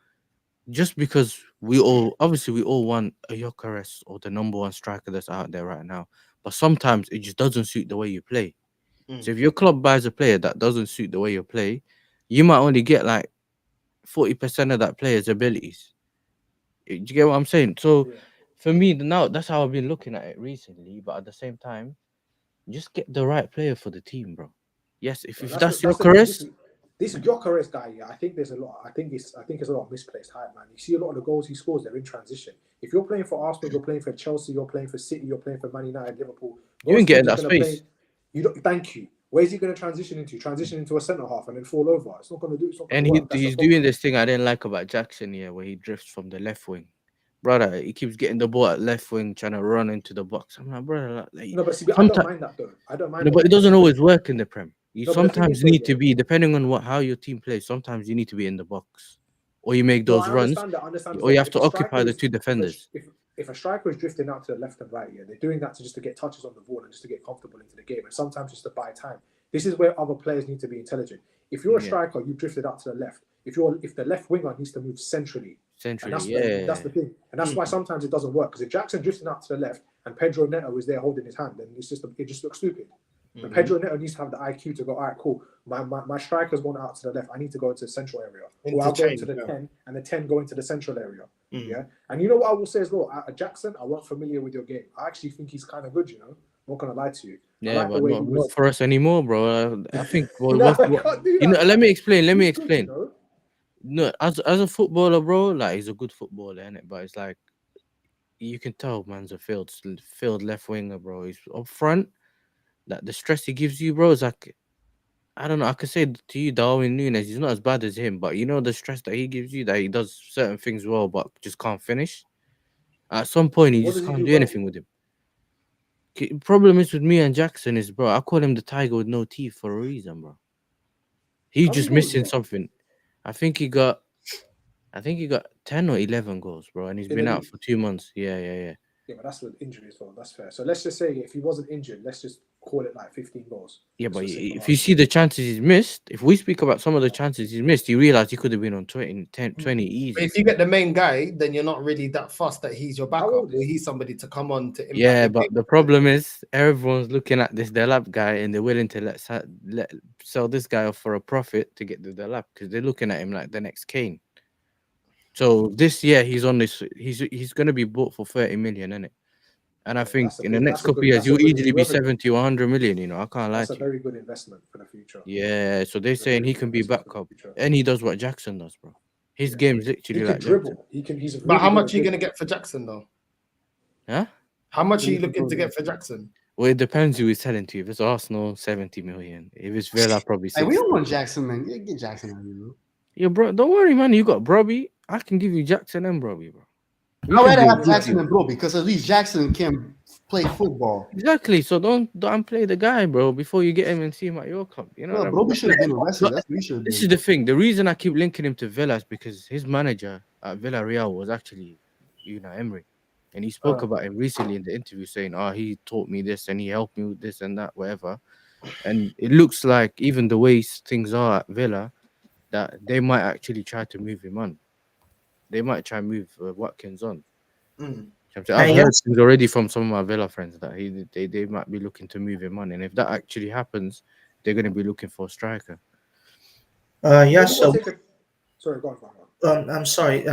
Speaker 3: just because we all want a Gyökeres or the number one striker that's out there right now, but sometimes it just doesn't suit the way you play. So if your club buys a player that doesn't suit the way you play, you might only get like 40% of that player's abilities. Do you get what I'm saying? So for me, now that's how I've been looking at it recently. But at the same time, just get the right player for the team, bro. Yes, if that's Gyökeres.
Speaker 2: This Gyökeres guy, I think there's a lot. I think it's a lot of misplaced hype, man. You see a lot of the goals he scores, they're in transition. If you're playing for Arsenal, you're playing for Chelsea, you're playing for City, you're playing for Man United, Liverpool.
Speaker 3: You ain't getting that space.
Speaker 2: Thank you. Where's he going to transition into? Transition into a centre half and then fall over. It's not going to do.
Speaker 3: And he's doing this thing I didn't like about Jackson here, where he drifts from the left wing. Brother, he keeps getting the ball at left wing, trying to run into the box. I'm like, brother,
Speaker 2: no, but see, I don't mind that though. I don't mind.
Speaker 3: No, but it doesn't always work in the Prem. You sometimes need to be, depending on how your team plays. Sometimes you need to be in the box, or you make those runs, or you have to occupy the two defenders.
Speaker 2: If a striker is drifting out to the left and right, they're doing that just to get touches on the ball and just to get comfortable into the game, and sometimes just to buy time. This is where other players need to be intelligent. If you're a striker, you drifted out to the left. If the left winger needs to move centrally, that's the thing, and that's why sometimes it doesn't work. Because if Jackson drifting out to the left and Pedro Neto is there holding his hand, then it just looks stupid. But Pedro Neto needs to have the IQ to go, all right, cool. My strikers want out to the left. I need to go into the central area. Or I'll go into the 10 and the 10 go into the central area. Yeah. And you know what I will say as well? Jackson, I wasn't familiar with your game. I actually think he's kind of good, you know. I'm not going to lie to you.
Speaker 3: Yeah, but not for us anymore, bro. I think, let me explain. Good, no, as a footballer, bro, like he's a good footballer, innit? But it's like, you can tell man's a failed left winger, bro. He's up front. Like the stress he gives you, bro, is like, I don't know. I could say to you, Darwin Núñez, he's not as bad as him, but you know the stress that he gives you, that he does certain things well, but just can't finish. At some point, you just can't do anything with him. Problem is with me and Jackson is, bro, I call him the tiger with no teeth for a reason, bro. He's just missing something. I think he got 10 or 11 goals, bro, and he's been out for 2 months. Yeah.
Speaker 2: Yeah, but that's with injury as well. That's fair. So let's just say if he wasn't injured, let's just call it like 15 goals.
Speaker 3: Yeah, but if you see the chances he's missed, if we speak about some of the chances he's missed, you realize he could have been on 20 easy.
Speaker 7: But if you get the main guy, then you're not really that fussed that he's your backup. Or he's somebody to come on to impact.
Speaker 3: Yeah, but the problem is everyone's looking at this Delap guy and they're willing to let sell this guy off for a profit to get the Delap because they're looking at him like the next Kane. So this year he's on this. He's going to be bought for 30 million, isn't it? And I think in the next couple of years he'll easily be 70 or 100 million. You know, I can't lie.
Speaker 2: That's a very good investment for the future.
Speaker 3: Yeah, so they're saying he can be backup, and he does what Jackson does, bro. His game's
Speaker 2: He
Speaker 3: literally
Speaker 2: can
Speaker 3: like Jackson.
Speaker 2: dribble. He's a
Speaker 7: But
Speaker 2: really
Speaker 7: how
Speaker 2: good
Speaker 7: much are you
Speaker 2: at
Speaker 7: gonna get for Jackson though?
Speaker 3: Huh?
Speaker 7: How much are you looking to get for Jackson?
Speaker 3: Well, it depends who he's selling to. If it's Arsenal, 70 million. If it's Villa, probably
Speaker 4: Hey,
Speaker 3: 60.
Speaker 4: we don't want Jackson, man. Yeah, get Jackson out of here, bro.
Speaker 3: Yeah, bro, don't worry, man. You got Brobby. I can give you Jackson and Brobby, bro. We
Speaker 4: I'd
Speaker 3: can
Speaker 4: rather
Speaker 3: do a
Speaker 4: have
Speaker 3: good
Speaker 4: Jackson
Speaker 3: deal.
Speaker 4: and Bro because at least Jackson can play football.
Speaker 3: Exactly. So don't play the guy, bro, before you get him and see him at your club. You know
Speaker 4: No,
Speaker 3: what I
Speaker 4: Bro
Speaker 3: mean?
Speaker 4: should have been arrested.
Speaker 3: No,
Speaker 4: That's what he should have
Speaker 3: this
Speaker 4: been.
Speaker 3: is the thing. The reason I keep linking him to Villa is because his manager at Villarreal was actually Emery. And he spoke about him recently in the interview saying, oh, he taught me this and he helped me with this and that, whatever. And it looks like even the way things are at Villa, that they might actually try to move him on. They might try and move Watkins on. I've heard things already from some of my Villa friends that they might be looking to move him on. And if that actually happens, they're going to be looking for a striker.
Speaker 5: So
Speaker 2: sorry, go on.
Speaker 5: I'm sorry.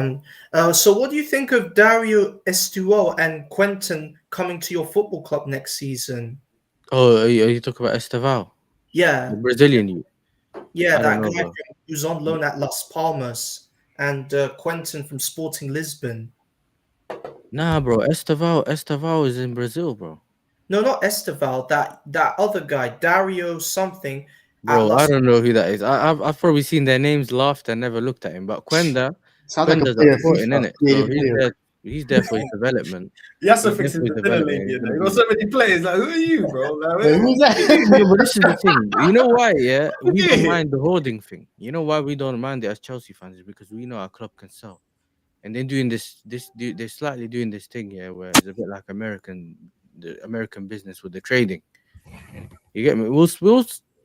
Speaker 5: So what do you think of Dario Estuo and Quentin coming to your football club next season?
Speaker 3: Oh, are you talking about Esteval?
Speaker 5: Yeah,
Speaker 3: the Brazilian youth.
Speaker 5: yeah,
Speaker 3: I
Speaker 5: that
Speaker 3: don't know,
Speaker 5: guy
Speaker 3: bro.
Speaker 5: who's on loan at Las Palmas, and Quentin from Sporting Lisbon.
Speaker 3: Nah, bro. Esteval is in Brazil, bro.
Speaker 5: No, not Esteval. That other guy, Dario something.
Speaker 3: Bro, I don't know who that is. I've probably seen their names, laughed, and never looked at him. But Quenda's
Speaker 4: Sounds like a
Speaker 3: at
Speaker 4: player
Speaker 3: Sporting,
Speaker 4: FIFA,
Speaker 3: innit? So
Speaker 4: creative player.
Speaker 3: he's there for his development.
Speaker 7: Yes,
Speaker 3: He's
Speaker 7: fixing
Speaker 3: definitely
Speaker 7: the dinner
Speaker 3: developing.
Speaker 7: league.
Speaker 3: He's
Speaker 7: You know,
Speaker 3: gonna
Speaker 7: you got
Speaker 3: be-
Speaker 7: so many players. Like, who are you, bro? Like,
Speaker 4: Wait, who's that?
Speaker 3: Yeah, but this is the thing. You know why? Yeah, we don't
Speaker 7: Okay.
Speaker 3: mind the hoarding thing. You know why we don't mind it as Chelsea fans is because we know our club can sell. And then doing they're slightly doing this thing here where it's a bit like the American business with the trading. You get me? We'll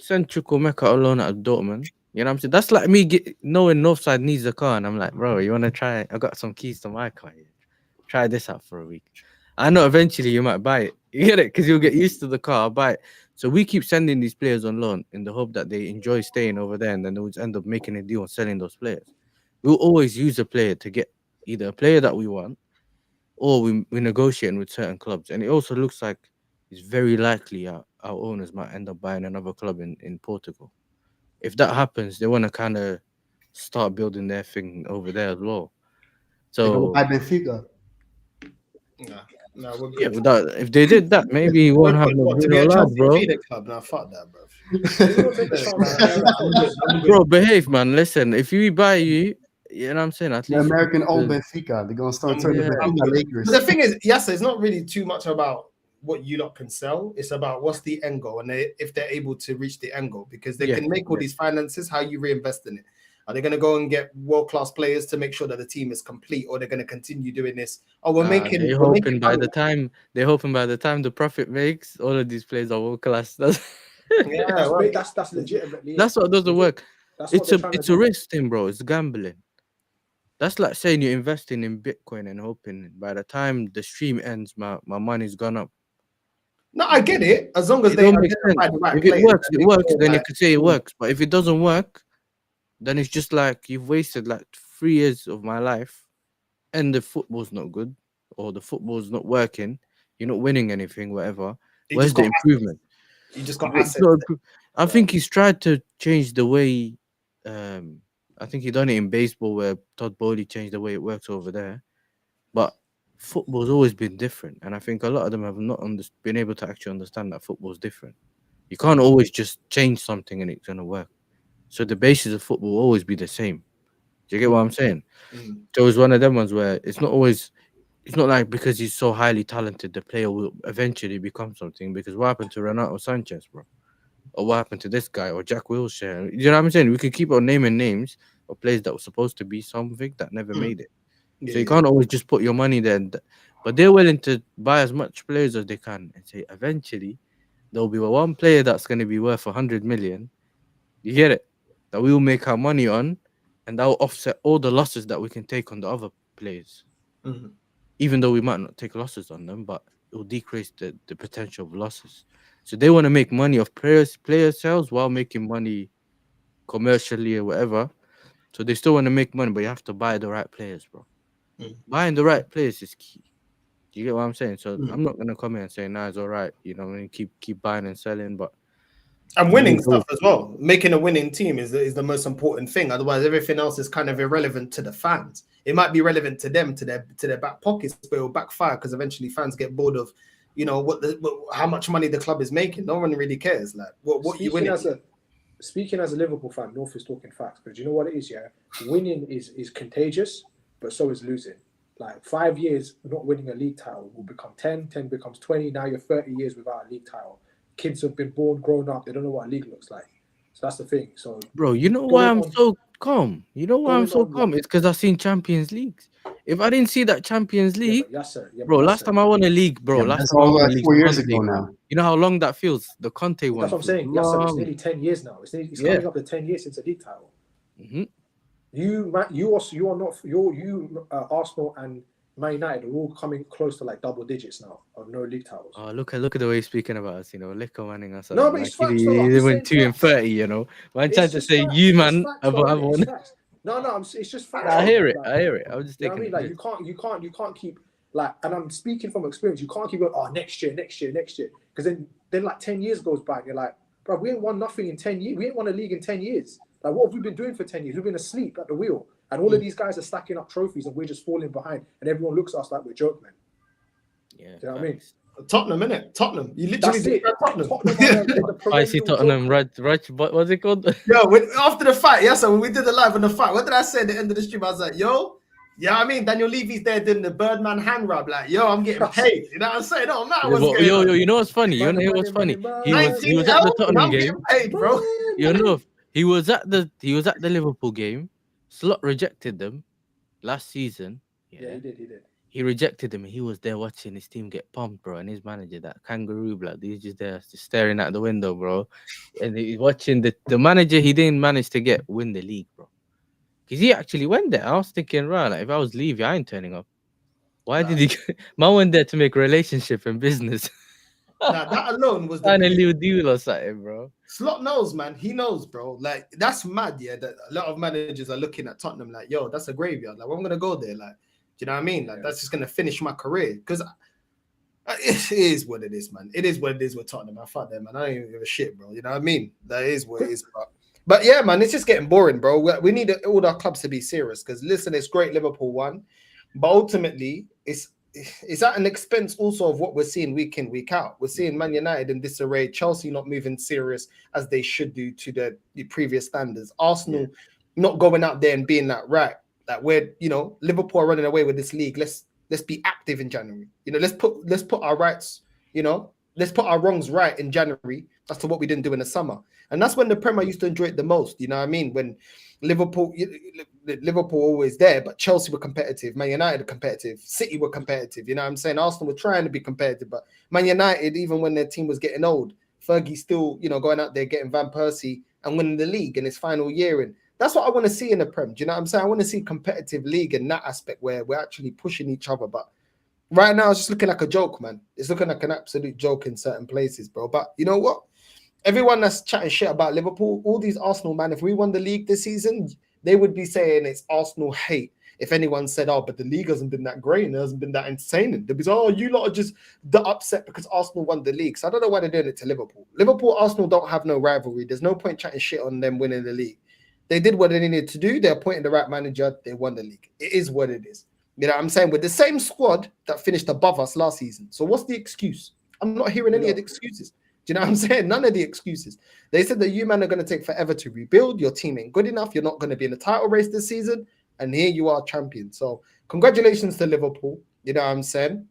Speaker 3: send Chukwemeka alone at Dortmund. You know what I'm saying? That's like me knowing Northside needs a car, and I'm like, bro, you wanna try it? I got some keys to my car. Here. Try this out for a week. I know eventually you might buy it. You get it? Because you'll get used to the car, I'll buy it. So we keep sending these players on loan in the hope that they enjoy staying over there, and then they'll end up making a deal and selling those players. We'll always use a player to get either a player that we want or we're negotiating with certain clubs. And it also looks like it's very likely our owners might end up buying another club in Portugal. If that happens, they want to kind of start building their thing over there as well.
Speaker 4: They're gonna
Speaker 3: So
Speaker 4: buy Benfica.
Speaker 7: No, we're
Speaker 3: yeah,
Speaker 7: good.
Speaker 3: if they did that, maybe he won't have no
Speaker 7: What, to be
Speaker 3: Bruno
Speaker 7: a
Speaker 3: Lage,
Speaker 7: Chelsea
Speaker 3: bro.
Speaker 7: feeder club? No, fuck that, bro.
Speaker 3: Bro, behave, man. Listen, if we buy you, you know what I'm saying? At
Speaker 4: The
Speaker 3: least
Speaker 4: American owned Benfica. They're gonna start turning
Speaker 3: Yeah.
Speaker 4: Benfica Lakers.
Speaker 7: But the thing is, yes, it's not really too much about what you lot can sell. It's about what's the end goal, and if they're able to reach the end goal, because they can make all these finances. How you reinvest in it? Are they going to go and get world-class players to make sure that the team is complete, or they're going to continue doing this? Oh,
Speaker 3: they're hoping by the time the profit makes, all of these players are world class. That's
Speaker 2: That's legitimately.
Speaker 3: that's what doesn't work.
Speaker 2: That's what they're trying to
Speaker 3: It's a
Speaker 2: do.
Speaker 3: risk thing, bro. It's gambling. That's like saying you're investing in Bitcoin and hoping by the time the stream ends, my money's gone up.
Speaker 7: No, I get it. As long as
Speaker 3: It
Speaker 7: they
Speaker 3: don't make sense.
Speaker 7: identify the right
Speaker 3: If it
Speaker 7: players,
Speaker 3: works,
Speaker 7: and
Speaker 3: it
Speaker 7: make
Speaker 3: works.
Speaker 7: sure
Speaker 3: Then you
Speaker 7: that-
Speaker 3: could say it works. But if it doesn't work, then it's just like you've wasted like 3 years of my life, and the football's not good, or the football's not working. You're not winning anything, whatever.
Speaker 7: You
Speaker 3: Where's
Speaker 7: just
Speaker 3: the
Speaker 7: got
Speaker 3: improvement?
Speaker 7: You just got
Speaker 3: It's
Speaker 7: assets.
Speaker 3: not impro- I think he's tried to change the way. I think he done it in baseball where Todd Bowley changed the way it works over there. But football's always been different, and I think a lot of them have not been able to actually understand that football's different. You can't always just change something and it's gonna work. So the basis of football will always be the same. Do you get what I'm saying? So it's one of them ones where it's not like because he's so highly talented, the player will eventually become something. Because what happened to Renato Sanchez, bro? Or what happened to this guy or Jack Wilshere? You know what I'm saying? We could keep on naming names of players that were supposed to be something that never made it. So you can't always just put your money there. But they're willing to buy as much players as they can and say eventually there'll be one player that's going to be worth 100 million. You get it? That we will make our money on, and that will offset all the losses that we can take on the other players. Even though we might not take losses on them, but it will decrease the potential of losses. So they want to make money of player sales while making money commercially or whatever. So they still want to make money, but you have to buy the right players, bro. Buying the right players is key. Do you get what I'm saying? So I'm not gonna come here and say, nah, it's all right. You know, I mean, keep buying and selling, but
Speaker 7: And winning stuff as well. Making a winning team is the most important thing. Otherwise, everything else is kind of irrelevant to the fans. It might be relevant to them, to their back pockets, but it will backfire because eventually fans get bored of, you know, how much money the club is making. No one really cares. Like what you winning.
Speaker 2: Speaking as a Liverpool fan, North is talking facts. Because you know what it is, yeah? Winning is contagious, but so is losing. Like 5 years not winning a league title will become 10, 10 becomes 20. Now you're 30 years without a league title. Kids have been born, grown up. They don't know what a league looks like. So that's the thing. So,
Speaker 3: bro, you know why I'm so calm? You know why I'm so calm? It's because I've seen Champions Leagues. If I didn't see that Champions League, bro, last time I won a league, bro,
Speaker 4: that's all like 4 years ago now.
Speaker 3: You know how long that feels? The Conte one.
Speaker 2: That's what I'm saying. Yes, sir, it's nearly 10 years now. It's coming up to 10 years since a league title. Arsenal and Man United are all coming close to like double digits now of no league titles.
Speaker 3: Oh, look at the way he's speaking about us, you know, liquor manning us.
Speaker 2: No, but it's facts.
Speaker 3: He went 2 and 30, you know. I'm trying to say you, man, about one.
Speaker 2: No, it's just facts.
Speaker 3: I hear it. I'm just thinking.
Speaker 2: You know what I mean? Like you can't keep like, and I'm speaking from experience. You can't keep going, oh, next year, because then like 10 years goes by, and you're like, bro, we ain't won nothing in 10 years. We ain't won a league in 10 years. Like, what have we been doing for 10 years? We've been asleep at the wheel. And all of these guys are stacking up trophies and we're just falling behind. And everyone looks at us like we're joke men.
Speaker 3: Yeah.
Speaker 2: Do you know what I mean?
Speaker 7: Talottenham, innit? Tottenham. You literally
Speaker 2: did
Speaker 7: Tottenham.
Speaker 3: I see Tottenham, right, what's it called?
Speaker 7: Yo, after the fight, so when we did the live on the fight, what did I say at the end of the stream? I was like, yo, I mean, Daniel Levy's there doing the Birdman hand rub, like, yo, I'm getting paid. You know what I'm saying? No matter what's going on.
Speaker 3: Yo, you know what's funny? He was at the Tottenham game.
Speaker 7: Paid, bro.
Speaker 3: You know, he was at the Liverpool game. Slot rejected them last season.
Speaker 2: Yeah, he did.
Speaker 3: He rejected them. He was there watching his team get pumped, bro. And his manager, that kangaroo blood, he's just there, just staring out the window, bro. And he's watching the manager he didn't manage to win the league, bro. Because he actually went there. I was thinking, right, like, if I was Levy, I ain't turning up. Why did he? Man went there to make relationship and business.
Speaker 7: Nah, that alone was
Speaker 3: the new deal or something, bro.
Speaker 7: Slot knows, man. He knows, bro. Like, that's mad, yeah. That a lot of managers are looking at Tottenham like, yo, that's a graveyard. Like, well, I'm gonna go there. Like, do you know what I mean? Like, that's just gonna finish my career. Because it is what it is, man. It is what it is with Tottenham. I fuck them, man. I don't even give a shit, bro. You know what I mean? That is what it is, bro. But yeah, man, it's just getting boring, bro. We need all our clubs to be serious. Because listen, it's great Liverpool won, but ultimately, it's at an expense also of what we're seeing week in, week out. We're seeing Man United in disarray, Chelsea not moving serious as they should do to the previous standards. Arsenal not going out there and being that right. That we're, you know, Liverpool are running away with this league. Let's be active in January. You know, let's put our rights, you know, let's put our wrongs right in January as to what we didn't do in the summer. And that's when the Premier used to enjoy it the most. You know what I mean? When Liverpool always there, but Chelsea were competitive, Man United were competitive, City were competitive. You know what I'm saying? Arsenal were trying to be competitive, but Man United, even when their team was getting old, Fergie still, you know, going out there getting Van Persie and winning the league in his final year. And that's what I want to see in the Prem. Do you know what I'm saying? I want to see competitive league in that aspect where we're actually pushing each other. But right now, it's just looking like a joke, man. It's looking like an absolute joke in certain places, bro. But you know what? Everyone that's chatting shit about Liverpool, all these Arsenal, man, if we won the league this season, they would be saying it's Arsenal hate. If anyone said, oh, but the league hasn't been that great and it hasn't been that entertaining, they'd be like, oh, you lot are just upset because Arsenal won the league. So I don't know why they're doing it to Liverpool. Liverpool, Arsenal don't have no rivalry. There's no point chatting shit on them winning the league. They did what they needed to do. They appointed the right manager. They won the league. It is what it is. You know what I'm saying? With the same squad that finished above us last season. So what's the excuse? I'm not hearing any of the excuses. Do you know what I'm saying? None of the excuses. They said that you man are going to take forever to rebuild. Your team ain't good enough. You're not going to be in the title race this season. And here you are, champion. So congratulations to Liverpool. You know what I'm saying?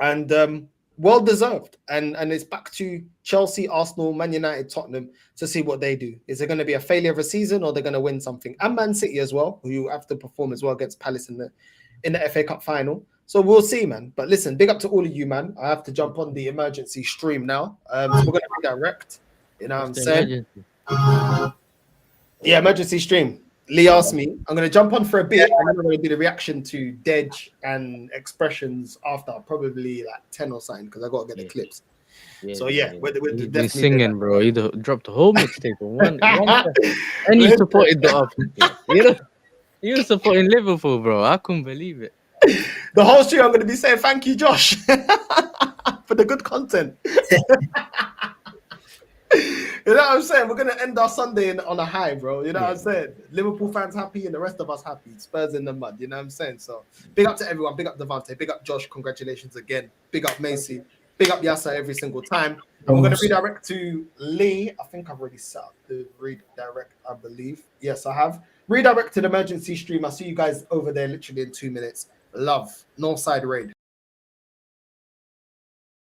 Speaker 7: And well deserved. And it's back to Chelsea, Arsenal, Man United, Tottenham to see what they do. Is it going to be a failure of a season or they're going to win something? And Man City as well, who have to perform as well against Palace in the FA Cup final. So we'll see, man. But listen, big up to all of you, man. I have to jump on the emergency stream now. So we're going to redirect. You know what I'm saying? Yeah, emergency stream. Lee asked me. I'm going to jump on for a bit, and then I'm going to do the reaction to Dej and expressions after probably like 10 or something because I got to get the clips. So we're
Speaker 3: definitely singing, bro. You dropped the whole mixtape on one and you supported the up. You know, you were supporting Liverpool, bro. I couldn't believe it.
Speaker 7: The whole stream, I'm going to be saying thank you, Josh, for the good content. You know what I'm saying? We're gonna end our Sunday on a high, bro. You know what I'm saying? Liverpool fans happy and the rest of us happy. Spurs in the mud. You know what I'm saying? So big up to everyone. Big up Devante. Big up Josh. Congratulations again. Big up Macy. Big up Yasa every single time. And we're gonna redirect to Lee. I think I've already set up the redirect. I believe. Yes, I have. Redirect to the emergency stream. I'll see you guys over there literally in 2 minutes. Love Northside Raid.